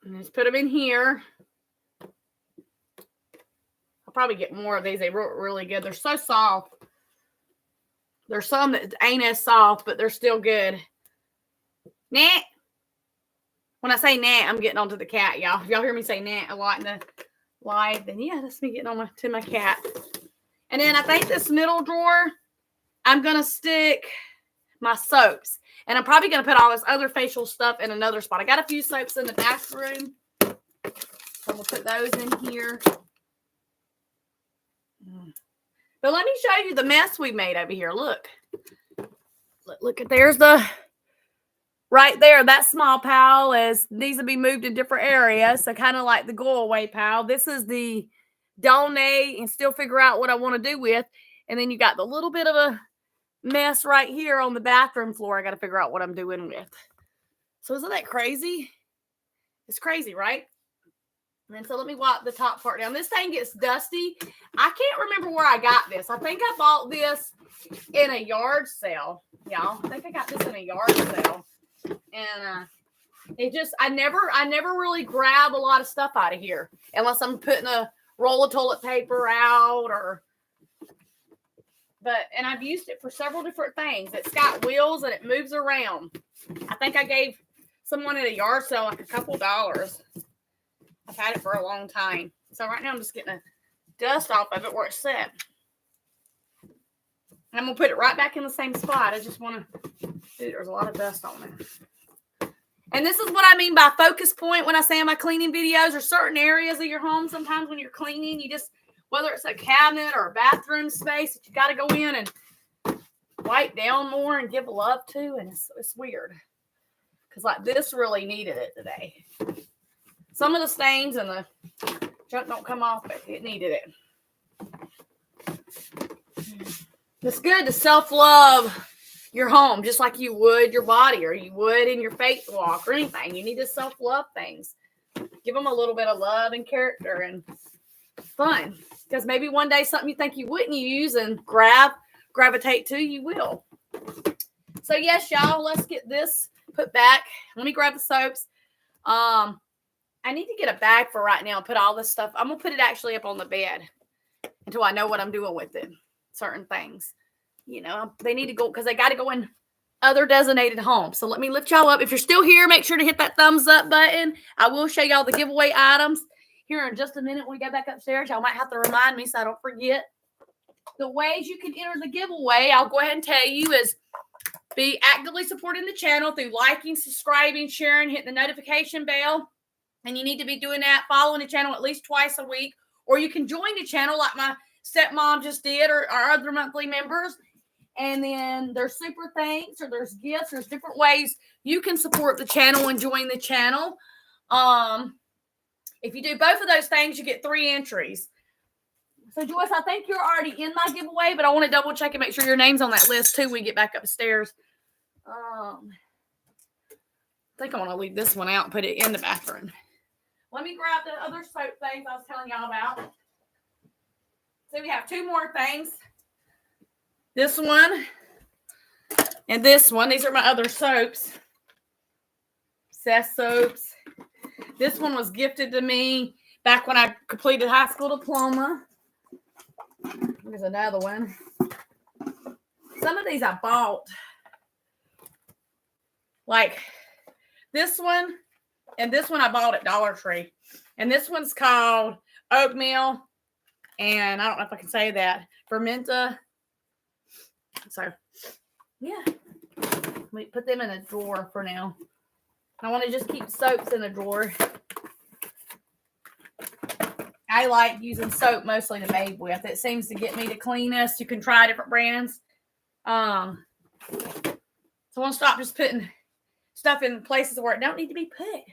And just put them in here. I'll probably get more of these. They look really good. They're so soft. There's some that ain't as soft, but they're still good. Nat. When I say Nat, I'm getting onto the cat, y'all. If y'all hear me say Nat a lot in the live, then yeah, that's me getting on to my cat. And then I think this middle drawer, I'm going to stick my soaps. And I'm probably going to put all this other facial stuff in another spot. I got a few soaps in the bathroom. So we'll put those in here. But let me show you the mess we made over here. Look. Look at there's the right there. That small pile needs to be moved in different areas. So kind of like the go away pile. This is the donate and still figure out what I want to do with. And then you got the little bit of a mess right here on the bathroom floor. I got to figure out what I'm doing with. So isn't that crazy? It's crazy, right? And so let me wipe the top part down. This thing gets dusty. I can't remember where I got this. I think I bought this in a yard sale, y'all. I think I got this in a yard sale. And I never really grab a lot of stuff out of here unless I'm putting a roll of toilet paper out and I've used it for several different things. It's got wheels and it moves around. I think I gave someone at a yard sale like a couple dollars. I've had it for a long time. So right now I'm just getting the dust off of it where it's set. And I'm going to put it right back in the same spot. I just want to, there's a lot of dust on it. And this is what I mean by focus point when I say in my cleaning videos, or certain areas of your home. Sometimes when you're cleaning, you just, whether it's a cabinet or a bathroom space that you got to go in and wipe down more and give love to. And it's weird. Because like this really needed it today. Some of the stains and the junk don't come off, but it needed it. It's good to self-love your home, just like you would your body, or you would in your faith walk or anything. You need to self-love things. Give them a little bit of love and character and fun. Because maybe one day something you think you wouldn't use and gravitate to, you will. So yes, y'all, let's get this put back. Let me grab the soaps. I need to get a bag for right now and put all this stuff. I'm going to put it actually up on the bed until I know what I'm doing with it. Certain things. You know, they need to go because they got to go in other designated homes. So let me lift y'all up. If you're still here, make sure to hit that thumbs up button. I will show y'all the giveaway items here in just a minute when we get back upstairs. Y'all might have to remind me so I don't forget. The ways you can enter the giveaway, I'll go ahead and tell you, is be actively supporting the channel through liking, subscribing, sharing, hitting the notification bell. And you need to be doing that, following the channel at least twice a week. Or you can join the channel like my stepmom just did, or our other monthly members. And then there's super thanks, or there's gifts. There's different ways you can support the channel and join the channel. If you do both of those things, you get 3 entries. So Joyce, I think you're already in my giveaway, but I want to double check and make sure your name's on that list too when we get back upstairs. I think I want to leave this one out and put it in the bathroom. Let me grab the other soap things I was telling y'all about. So we have 2 more things. This one and this one. These are my other soaps. Cess soaps. This one was gifted to me back when I completed high school diploma. There's another one. Some of these I bought. Like this one and this one I bought at Dollar Tree. And this one's called oatmeal. And I don't know if I can say that. Fermenta. So, yeah. Let me put them in a drawer for now. I want to just keep soaps in a drawer. I like using soap mostly to bathe with. It seems to get me the cleanest. You can try different brands. So I want to stop just putting stuff in places where it don't need to be put.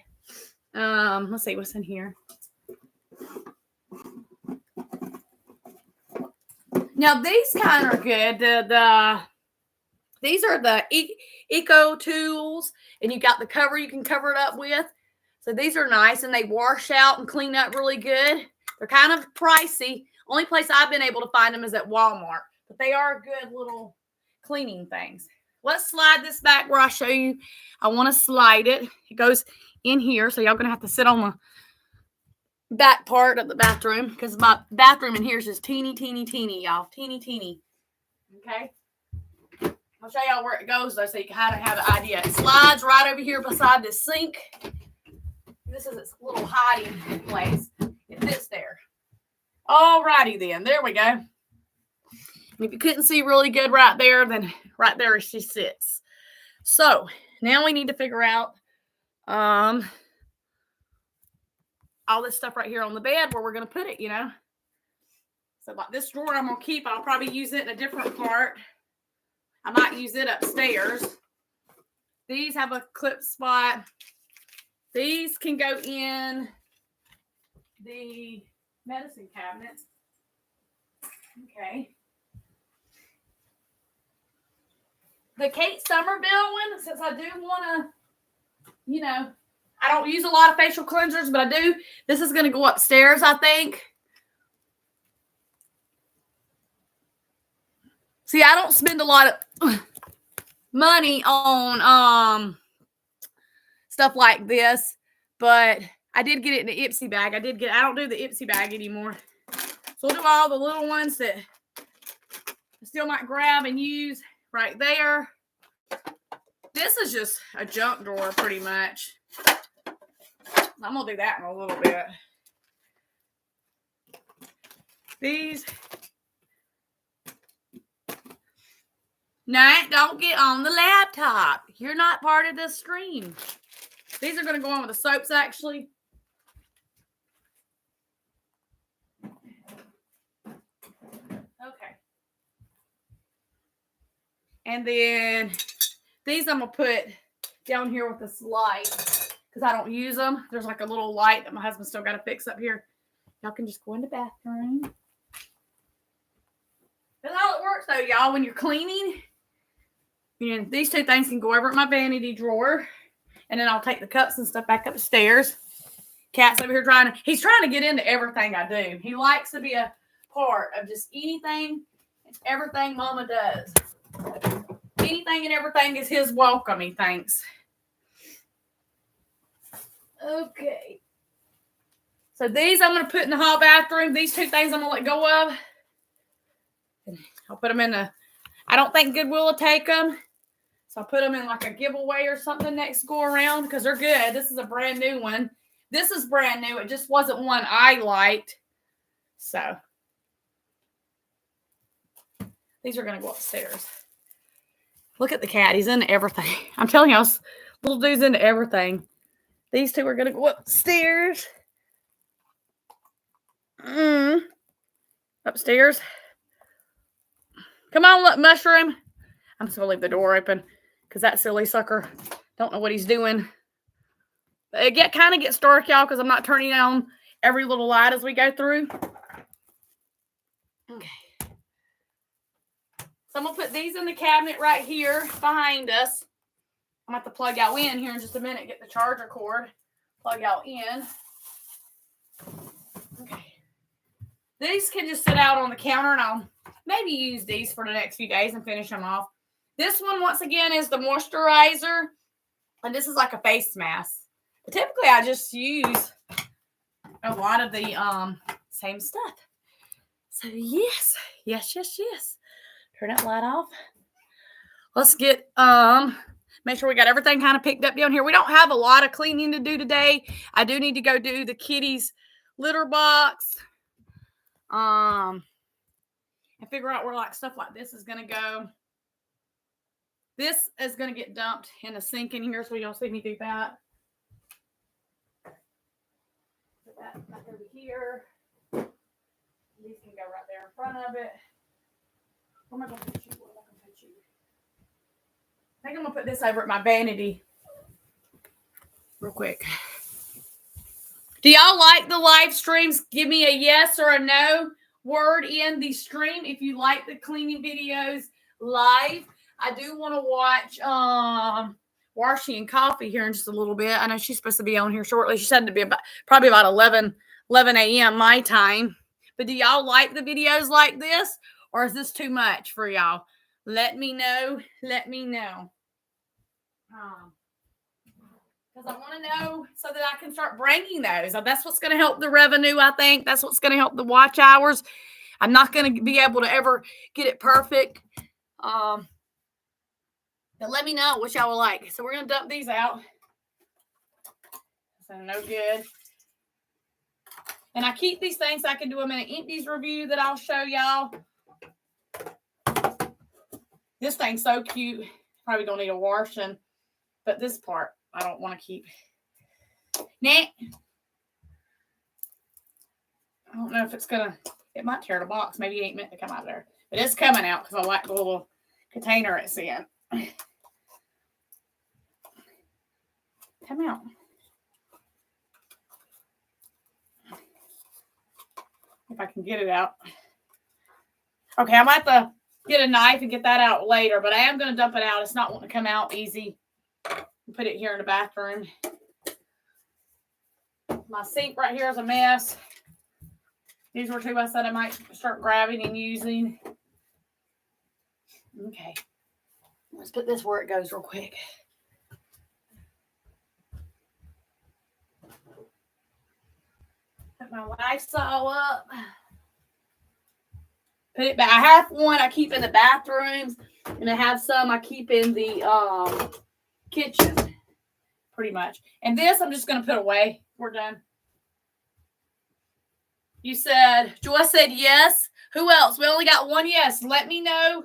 Let's see what's in here. Now these kind are good. These are the Eco Tools, and you got the cover you can cover it up with. So these are nice, and they wash out and clean up really good. They're kind of pricey. Only place I've been able to find them is at Walmart, but they are good little cleaning things. Let's slide this back where I show you. I want to slide it. It goes in here, so y'all gonna have to sit on the back part of the bathroom because my bathroom in here is just teeny, y'all. Teeny. Okay. I'll show y'all where it goes though, so you can kind of have an idea. It slides right over here beside this sink. This is its little hiding place. It fits there. Alrighty then. There we go. And if you couldn't see really good right there, then right there she sits. So now we need to figure out all this stuff right here on the bed where we're going to put it, you know. So like this drawer I'm going to keep. I'll probably use it in a different part. I might use it upstairs. These have a clip spot. These can go in the medicine cabinet. Okay. The Kate Somerville one, since I do want to, you know, I don't use a lot of facial cleansers, but I do. This is going to go upstairs, I think. See, I don't spend a lot of money on stuff like this, but I did get it in the Ipsy bag. I don't do the Ipsy bag anymore. So we'll do all the little ones that I still might grab and use right there. This is just a junk drawer pretty much. I'm going to do that in a little bit. These. No, don't get on the laptop. You're not part of this stream. These are going to go on with the soaps, actually. Okay. And then these I'm going to put down here with this light because I don't use them. There's like a little light that my husband still got to fix up here. Y'all can just go in the bathroom. That's how it works, though, y'all, when you're cleaning. And these two things can go over at my vanity drawer. And then I'll take the cups and stuff back upstairs. Cat's over here he's trying to get into everything I do. He likes to be a part of just anything and everything Mama does. Anything and everything is his welcome, he thinks. Okay. So these I'm going to put in the hall bathroom. These two things I'm going to let go of. I'll put them in I don't think Goodwill will take them. So I'll put them in like a giveaway or something next go around because they're good. This is a brand new one. This is brand new. It just wasn't one I liked. So these are going to go upstairs. Look at the cat. He's into everything. I'm telling you, little dude's into everything. These two are going to go upstairs. Upstairs. Come on, Mushroom. I'm just going to leave the door open because that silly sucker don't know what he's doing. It kind of gets dark, y'all, because I'm not turning on every little light as we go through. Okay. So I'm going to put these in the cabinet right here behind us. I'm going to have to plug y'all in here in just a minute, get the charger cord, plug y'all in. Okay. These can just sit out on the counter, and I'll maybe use these for the next few days and finish them off. This one, once again, is the moisturizer, and this is like a face mask. But typically, I just use a lot of the same stuff. So, yes. Turn that light off. Let's get, make sure we got everything kind of picked up down here. We don't have a lot of cleaning to do today. I do need to go do the kitties' litter box. And figure out where like stuff like this is going to go. This is going to get dumped in the sink in here, so y'all see me do that. Put that back over here. These can go right there in front of it. Where am I going to put you? Where am I going to put you? I think I'm going to put this over at my vanity real quick. Do y'all like the live streams? Give me a yes or a no word in the stream if you like the cleaning videos live. I do want to watch Warshy and Coffee here in just a little bit. I know she's supposed to be on here shortly. She said to be probably about 11 a.m. my time. But do y'all like the videos like this? Or is this too much for y'all? Let me know. Let me know. Because I want to know so that I can start bringing those. That's what's going to help the revenue, I think. That's what's going to help the watch hours. I'm not going to be able to ever get it perfect. But let me know what y'all will like. So we're going to dump these out. So no good. And I keep these things so I can do them in an empties review that I'll show y'all. This thing's so cute. Probably don't need a washing. But this part, I don't want to keep. Nah. I don't know if it's going to, it might tear the box. Maybe it ain't meant to come out of there. But it's coming out because I like the little container it's in. Come out. If I can get it out. Okay, I might have to get a knife and get that out later, but I am going to dump it out. It's not wanting to come out easy. Put it here in the bathroom. My sink right here is a mess. These were two I said I might start grabbing and using. Okay. Let's put this where it goes real quick. Put my Lysol up. Put it back. I have one I keep in the bathrooms, and I have some I keep in the kitchen, pretty much. And this I'm just going to put away. We're done. You said, Joy said yes. Who else? We only got one yes. Let me know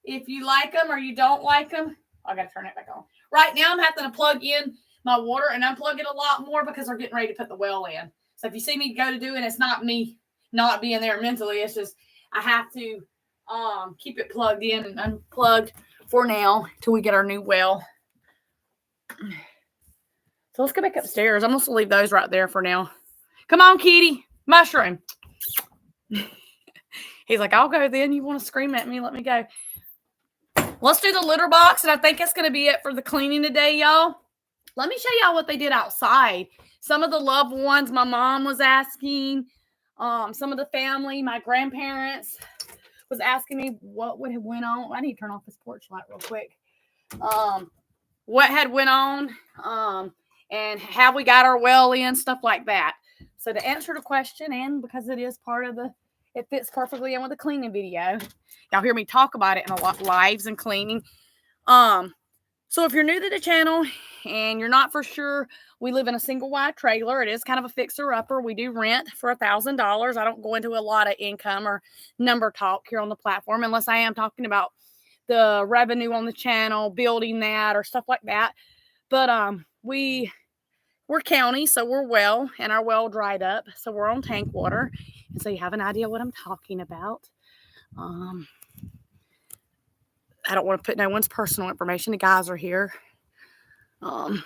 if you like them or you don't like them. I got to turn it back on. Right now I'm having to plug in my water and unplug it a lot more because they're getting ready to put the well in. So if you see me go to do it, it's not me not being there mentally. It's just I have to keep it plugged in and unplugged for now till we get our new well. So let's go back upstairs. I'm going to leave those right there for now. Come on, kitty. Mushroom. He's like, I'll go then. You want to scream at me? Let me go. Let's do the litter box, and I think that's going to be it for the cleaning today, y'all. Let me show y'all what they did outside. Some of the loved ones, my mom was asking. Some of the family, my grandparents was asking me what would have went on. I need to turn off this porch light real quick. What had went on, and have we got our well in, stuff like that. So to answer the question, and because it is part of it fits perfectly in with the cleaning video. Y'all hear me talk about it in a lot of lives and cleaning. So if you're new to the channel and you're not for sure, we live in a single wide trailer. It is kind of a fixer-upper. We do rent for $1,000. I don't go into a lot of income or number talk here on the platform unless I am talking about the revenue on the channel, building that or stuff like that. But we're county, so we're well, and our well dried up, so we're on tank water. And so you have an idea what I'm talking about. I don't want to put no one's personal information. The guys are here. Right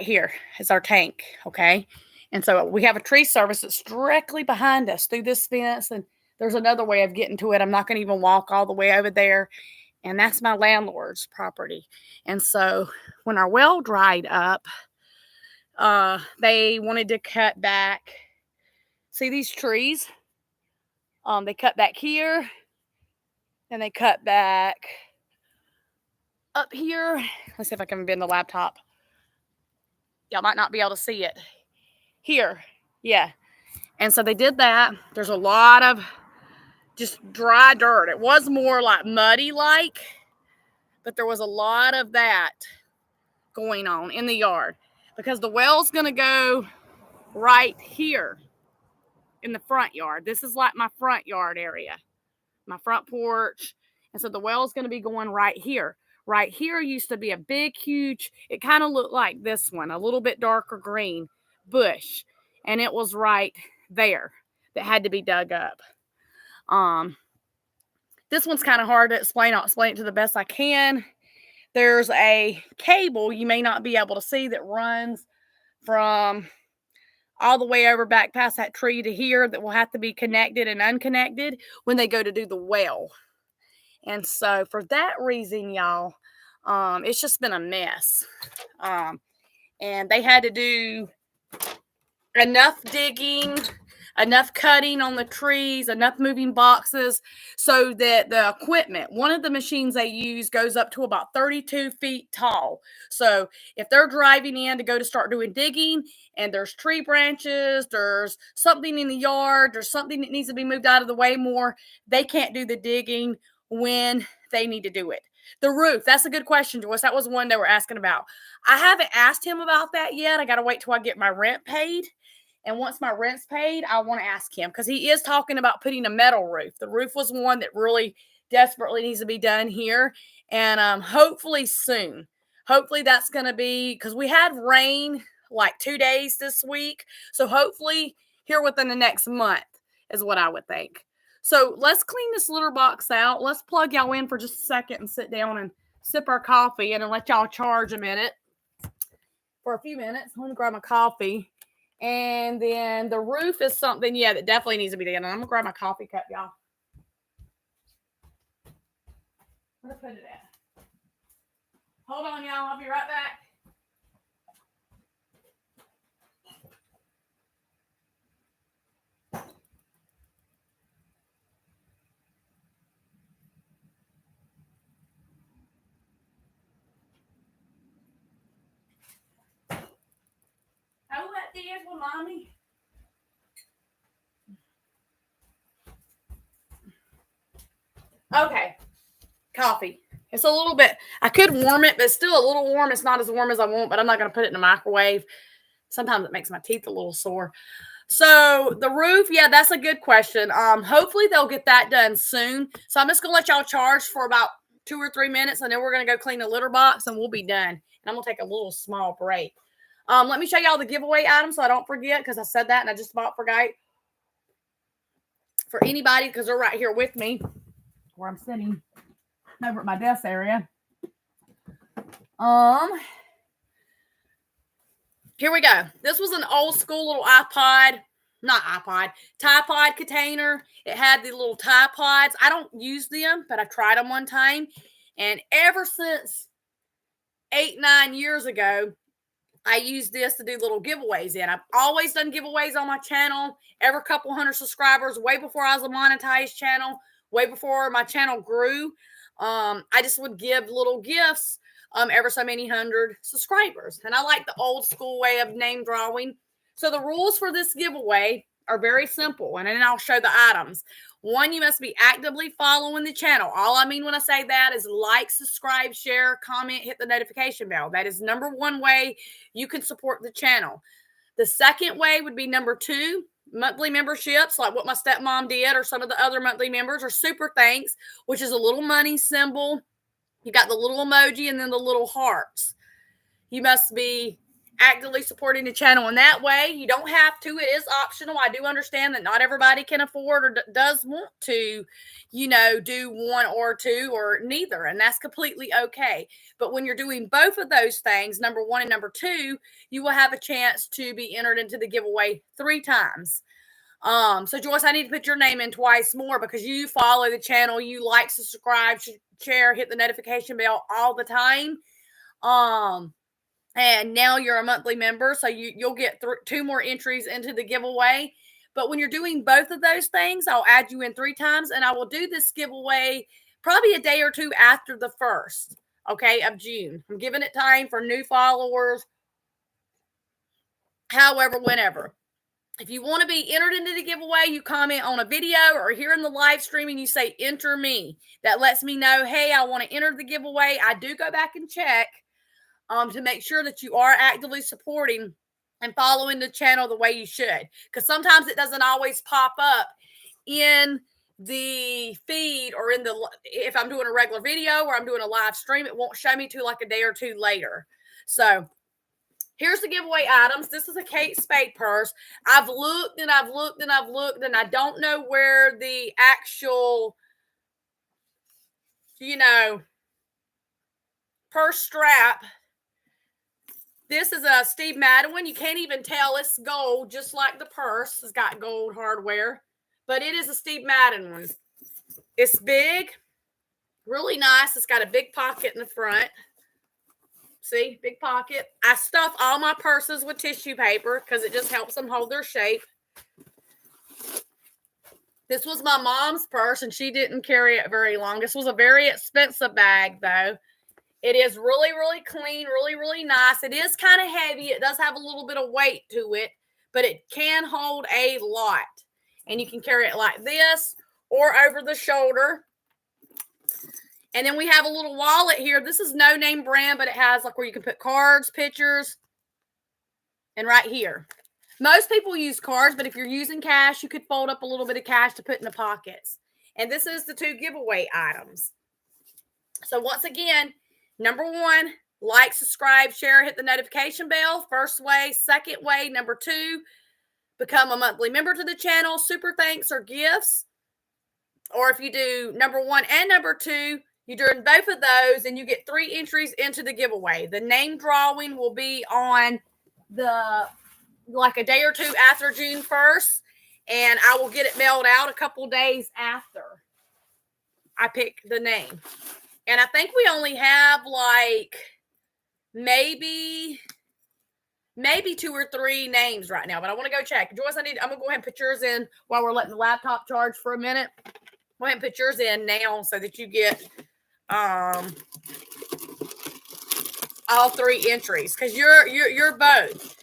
here is our tank, okay? And so we have a tree service that's directly behind us through this fence, and there's another way of getting to it. I'm not going to even walk all the way over there, and that's my landlord's property. And so when our well dried up, they wanted to cut back. See these trees? They cut back here. And they cut back up here. Let's see if I can bend the laptop. Y'all might not be able to see it. Here. Yeah. And so they did that. There's a lot of just dry dirt. It was more like muddy-like, but there was a lot of that going on in the yard because the well's going to go right here in the front yard. This is like my front yard area. My front porch. And so the well is going to be going right here. Right here used to be a big, huge, it kind of looked like this one, a little bit darker green bush. And it was right there that had to be dug up. This one's kind of hard to explain. I'll explain it to the best I can. There's a cable you may not be able to see that runs from all the way over back past that tree to here that will have to be connected and unconnected when they go to do the well. And so for that reason, y'all, it's just been a mess. And they had to do enough digging, enough cutting on the trees, enough moving boxes so that the equipment, one of the machines they use goes up to about 32 feet tall. So if they're driving in to go to start doing digging and there's tree branches, there's something in the yard, there's something that needs to be moved out of the way more, they can't do the digging when they need to do it. The roof, that's a good question, Joyce. That was one they were asking about. I haven't asked him about that yet. I got to wait till I get my rent paid. And once my rent's paid, I want to ask him because he is talking about putting a metal roof. The roof was one that really desperately needs to be done here. And hopefully soon. Hopefully that's going to be, because we had rain like 2 days this week. So hopefully here within the next month is what I would think. So let's clean this litter box out. Let's plug y'all in for just a second and sit down and sip our coffee and let y'all charge a minute. For a few minutes. I'm going to grab my coffee. And then the roof is something, yeah, that definitely needs to be done. And I'm going to grab my coffee cup, y'all. Where to put it at? Hold on, y'all. I'll be right back. How wet these with mommy? Okay. Coffee. It's a little bit, I could warm it, but it's still a little warm. It's not as warm as I want, but I'm not going to put it in the microwave. Sometimes it makes my teeth a little sore. So the roof, yeah, that's a good question. Hopefully they'll get that done soon. So I'm just going to let y'all charge for about 2 or 3 minutes, and then we're going to go clean the litter box, and we'll be done. And I'm going to take a little small break. Let me show y'all the giveaway items so I don't forget, because I said that and I just about forgot. For anybody, because they're right here with me, where I'm sitting over at my desk area. Here we go. This was an old school little Tide Pod container. It had the little Tide Pods. I don't use them, but I tried them one time. And ever since 8-9 years ago, I used this to do little giveaways in. I've always done giveaways on my channel. Every couple hundred subscribers, way before I was a monetized channel, way before my channel grew. I just would give little gifts ever so many hundred subscribers. And I like the old school way of name drawing. So the rules for this giveaway are very simple. And then I'll show the items. One, you must be actively following the channel. All I mean when I say that is like, subscribe, share, comment, hit the notification bell. That is number one way you can support the channel. The second way would be number 2, monthly memberships, like what my stepmom did or some of the other monthly members, or super thanks, which is a little money symbol. You got the little emoji and then the little hearts. You must be actively supporting the channel in that way. You don't have to. It is optional. I do understand that not everybody can afford or does want to, do 1 or 2 or neither. And that's completely okay. But when you're doing both of those things, number 1 and number 2, you will have a chance to be entered into the giveaway 3 times. So Joyce, I need to put your name in twice more because you follow the channel. You like, subscribe, share, hit the notification bell all the time. And now you're a monthly member, so you'll get 2 more entries into the giveaway. But when you're doing both of those things, I'll add you in 3 times, and I will do this giveaway probably a day or 2 after the 1st, of June. I'm giving it time for new followers, however, whenever. If you want to be entered into the giveaway, you comment on a video or here in the live stream and you say, enter me. That lets me know, hey, I want to enter the giveaway. I do go back and check to make sure that you are actively supporting and following the channel the way you should. Because sometimes it doesn't always pop up in the feed or if I'm doing a regular video or I'm doing a live stream, it won't show me till like a day or 2 later. So here's the giveaway items. This is a Kate Spade purse. I've looked and I've looked and I've looked and I don't know where the actual, purse strap. This is a Steve Madden one. You can't even tell it's gold, just like the purse. It's got gold hardware, but it is a Steve Madden one. It's big, really nice. It's got a big pocket in the front. See, big pocket. I stuff all my purses with tissue paper because it just helps them hold their shape. This was my mom's purse, and she didn't carry it very long. This was a very expensive bag, though. It is really, really clean, really, really nice. It is kind of heavy. It does have a little bit of weight to it, but it can hold a lot. And you can carry it like this or over the shoulder. And then we have a little wallet here. This is no name brand, but it has like where you can put cards, pictures, and right here. Most people use cards, but if you're using cash, you could fold up a little bit of cash to put in the pockets. And this is the 2 giveaway items. So once again, number 1, like, subscribe, share, hit the notification bell. First way. Second way, number 2, become a monthly member to the channel. Super thanks or gifts. Or if you do number 1 and number 2, you're doing both of those and you get 3 entries into the giveaway. The name drawing will be on like a day or 2 after June 1st. And I will get it mailed out a couple days after I pick the name. And I think we only have like maybe 2 or 3 names right now, but I want to go check. Joyce, I'm going to go ahead and put yours in while we're letting the laptop charge for a minute. Go ahead and put yours in now so that you get all 3 entries because you're both.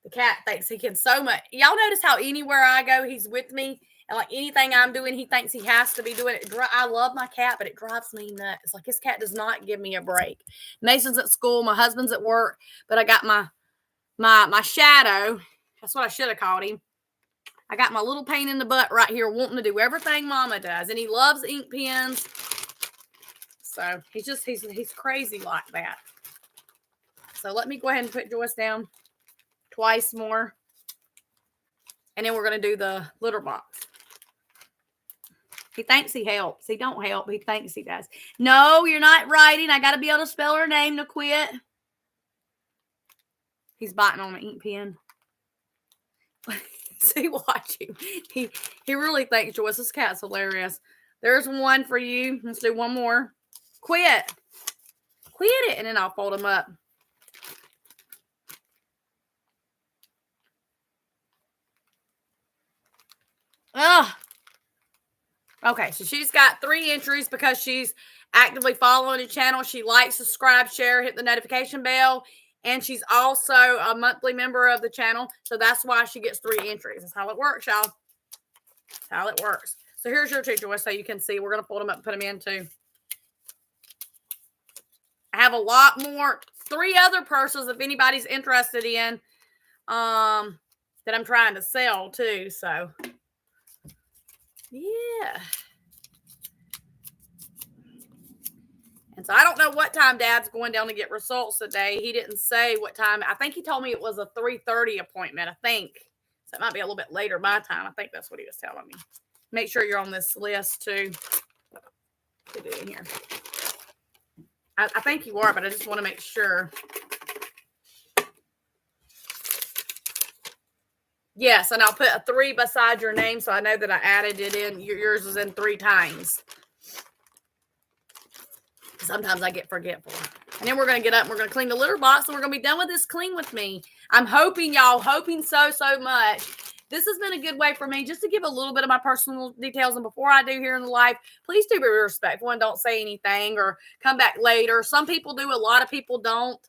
The cat thinks he can so much. Y'all notice how anywhere I go, he's with me. And like anything I'm doing, he thinks he has to be doing it. I love my cat, but it drives me nuts. Like, his cat does not give me a break. Mason's at school, my husband's at work, but I got my shadow. That's what I should have called him. I got my little pain in the butt right here wanting to do everything Mama does. And he loves ink pens. So he's crazy like that. So let me go ahead and put Joyce down twice more. And then we're going to do the litter box. He thinks he helps. He don't help. He thinks he does. No, you're not writing. I got to be able to spell her name to quit. He's biting on the ink pen. See, watch him. He really thinks Joyce's cat's hilarious. There's one for you. Let's do one more. Quit it, and then I'll fold them up. Ugh. Okay, so she's got 3 entries because she's actively following the channel. She likes, subscribe, share, hit the notification bell, and she's also a monthly member of the channel. So that's why she gets 3 entries. That's how it works, y'all. That's how it works. So here's your two, Joyce, so you can see. We're going to fold them up and put them in too. I have a lot more. 3 other purses if anybody's interested in that I'm trying to sell too. So yeah. And so I don't know what time Dad's going down to get results today. He didn't say what time. I think he told me it was a 3:30 appointment, I think. So it might be a little bit later my time. I think that's what he was telling me. Make sure you're on this list too. Put it in here. I think you are, but I just want to make sure. Yes, and I'll put a 3 beside your name so I know that I added it in. Yours is in 3 times. Sometimes I get forgetful. And then we're going to get up and we're going to clean the litter box and we're going to be done with this clean with me. I'm hoping, y'all, so much. This has been a good way for me just to give a little bit of my personal details. And before I do here in the live, please do be respectful and don't say anything or come back later. Some people do. A lot of people don't.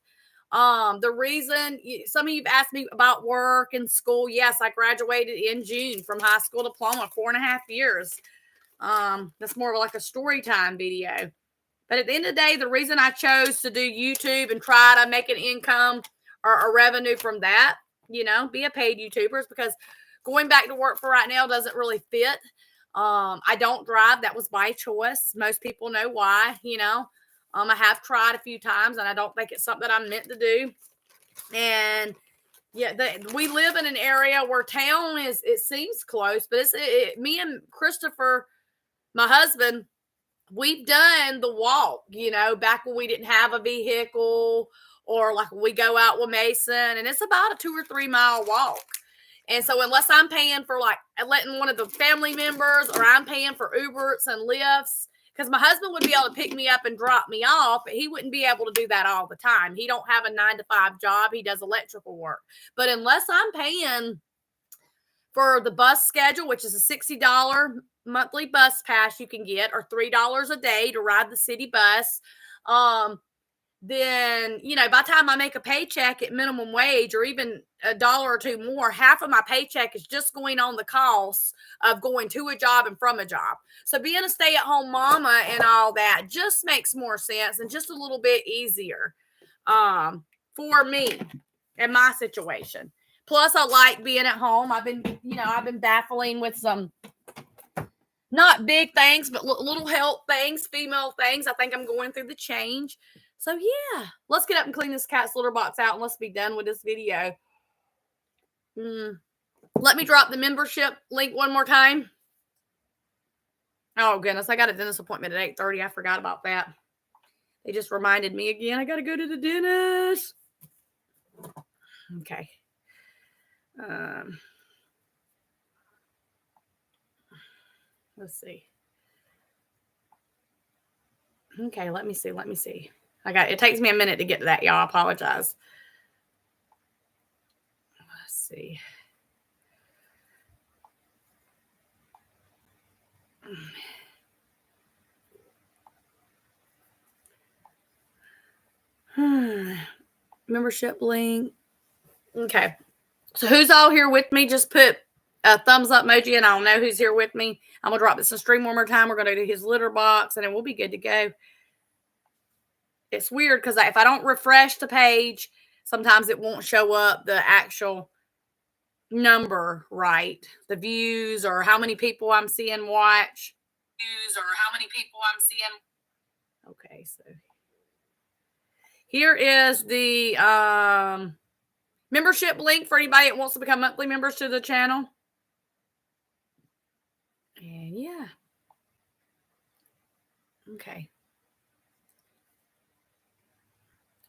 The reason some of you've asked me about work and school. Yes, I graduated in June from high school diploma, 4.5 years. That's more of like a story time video. But at the end of the day, the reason I chose to do YouTube and try to make an income or a revenue from that, be a paid YouTuber, is because going back to work for right now doesn't really fit. I don't drive. That was by choice. Most people know why, I have tried a few times and I don't think it's something I'm meant to do. And yeah, we live in an area where town it seems close, but me and Christopher, my husband, we've done the walk, back when we didn't have a vehicle, or like we go out with Mason, and it's about a 2 or 3 mile walk. And so unless I'm paying for like letting one of the family members, or I'm paying for Ubers and Lyfts, because my husband would be able to pick me up and drop me off, but he wouldn't be able to do that all the time. He don't have a 9-to-5 job. He does electrical work. But unless I'm paying for the bus schedule, which is a $60 monthly bus pass you can get, or $3 a day to ride the city bus, then, by the time I make a paycheck at minimum wage, or even $1 or $2 more, half of my paycheck is just going on the costs of going to a job and from a job. So being a stay-at-home mama and all that just makes more sense and just a little bit easier for me in my situation. Plus, I like being at home. I've been battling with some not big things, but little health things, female things. I think I'm going through the change. So, yeah, let's get up and clean this cat's litter box out and let's be done with this video. Let me drop the membership link one more time. Oh, goodness. I got a dentist appointment at 8:30. I forgot about that. They just reminded me again. I got to go to the dentist. Okay. Let's see. Okay, let me see. It takes me a minute to get to that, y'all. I apologize. Let's see. Membership link. Okay. So who's all here with me? Just put a thumbs up emoji, and I'll know who's here with me. I'm going to drop this in stream one more time. We're going to do his litter box, and then we'll be good to go. It's weird because if I don't refresh the page, sometimes it won't show up the actual number right. The views or how many people I'm seeing watch. Okay, so here is the membership link for anybody that wants to become monthly members to the channel. And yeah. Okay.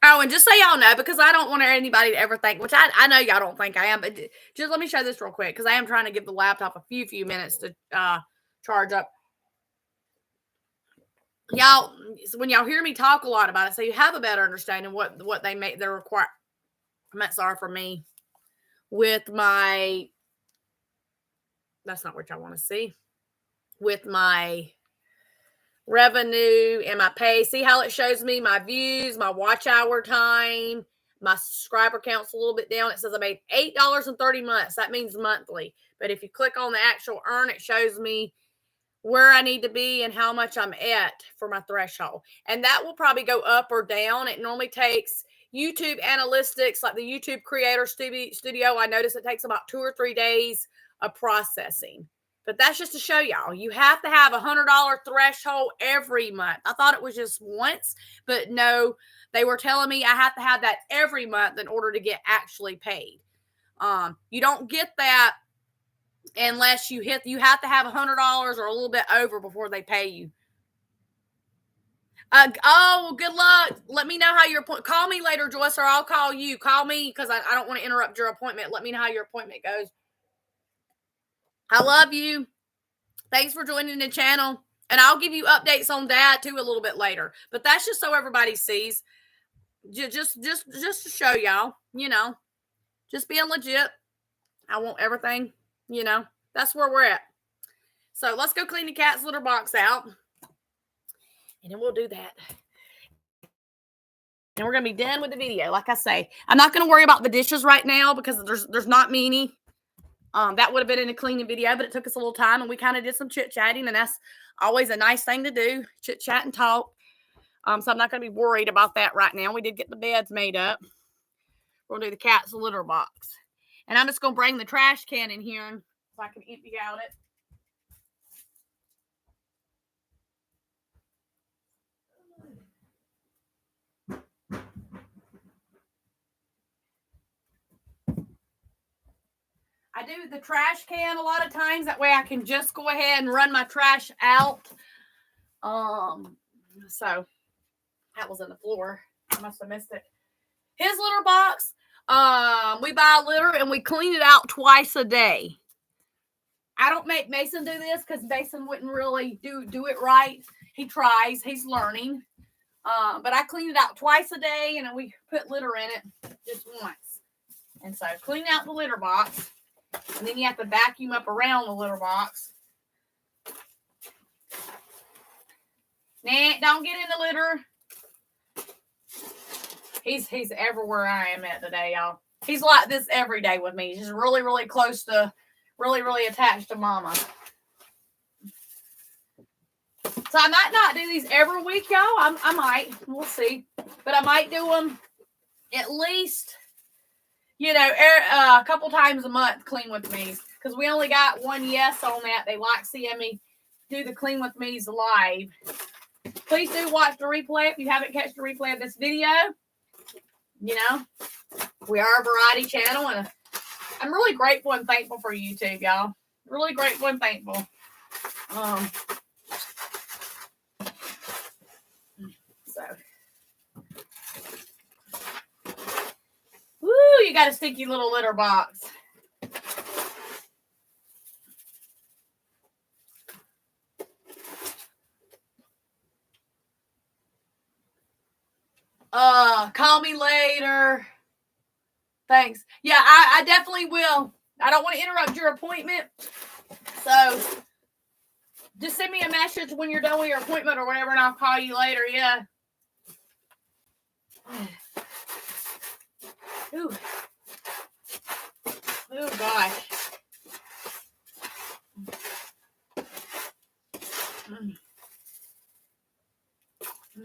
Oh, and just so y'all know, because I don't want anybody to ever think, which I know y'all don't think I am, but just let me show this real quick, because I am trying to give the laptop a few minutes to charge up. Y'all, when y'all hear me talk a lot about it, so you have a better understanding what they make their requirements are for me with my, that's not what y'all want to see, with my revenue and my pay. See how it shows me my views, my watch hour time, my subscriber count's a little bit down. It says I made $8.30 months. That means monthly. But if you click on the actual earn, it shows me where I need to be and how much I'm at for my threshold. And that will probably go up or down. It normally takes YouTube analytics, like the YouTube Creator Studio. I notice it takes about 2 or 3 days of processing. But that's just to show y'all. You have to have a $100 threshold every month. I thought it was just once, but no, they were telling me I have to have that every month in order to get actually paid. You don't get that unless you have to have $100 or a little bit over before they pay you. Oh, good luck. Let me know how your appointment. Call me later, Joyce, or I'll call you. Call me because I don't want to interrupt your appointment. Let me know how your appointment goes. I love you. Thanks for joining the channel. And I'll give you updates on Dad too a little bit later. But that's just so everybody sees. Just to show y'all, just being legit. I want everything, that's where we're at. So let's go clean the cat's litter box out. And then we'll do that. And we're going to be done with the video. Like I say, I'm not going to worry about the dishes right now because there's not many. That would have been in a cleaning video, but it took us a little time and we kind of did some chit-chatting, and that's always a nice thing to do, chit-chat and talk. So I'm not going to be worried about that right now. We did get the beds made up. We'll do the cat's litter box. And I'm just going to bring the trash can in here so I can empty out it. I do the trash can a lot of times. That way I can just go ahead and run my trash out. So that was on the floor. I must have missed it. His litter box. We buy litter and we clean it out twice a day. I don't make Mason do this because Mason wouldn't really do it right. He tries. He's learning. But I clean it out twice a day, and we put litter in it just once. And so clean out the litter box. And then you have to vacuum up around the litter box. Nah, don't get in the litter. He's everywhere I am at today, y'all. He's like this every day with me. He's just really, really close to, really attached to Mama. So I might not do these every week, y'all. I might. We'll see. But I might do them at least, a couple times a month, clean with me's. Because we only got one yes on that. They like seeing me do the clean with me's live. Please do watch the replay if you haven't catch the replay of this video. We are a variety channel, and I'm really grateful and thankful for YouTube, y'all. Really grateful and thankful. Woo, you got a stinky little litter box. Call me later. Thanks. Yeah, I definitely will. I don't want to interrupt your appointment. So just send me a message when you're done with your appointment or whatever, and I'll call you later. Yeah. Ooh. Oh, gosh.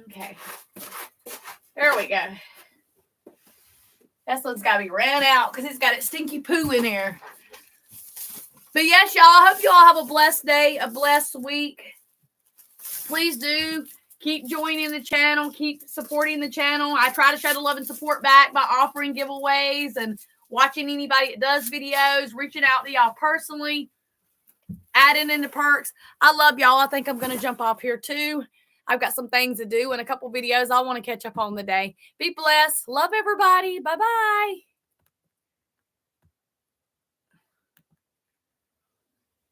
Okay. There we go. This one's got to be ran out because it's got its stinky poo in there. But yes, y'all, I hope you all have a blessed day, a blessed week. Please do keep joining the channel, keep supporting the channel. I try to show the love and support back by offering giveaways and watching anybody that does videos, reaching out to y'all personally, adding in the perks. I love y'all. I think I'm going to jump off here too. I've got some things to do and a couple videos I want to catch up on the day. Be blessed. Love everybody. Bye-bye.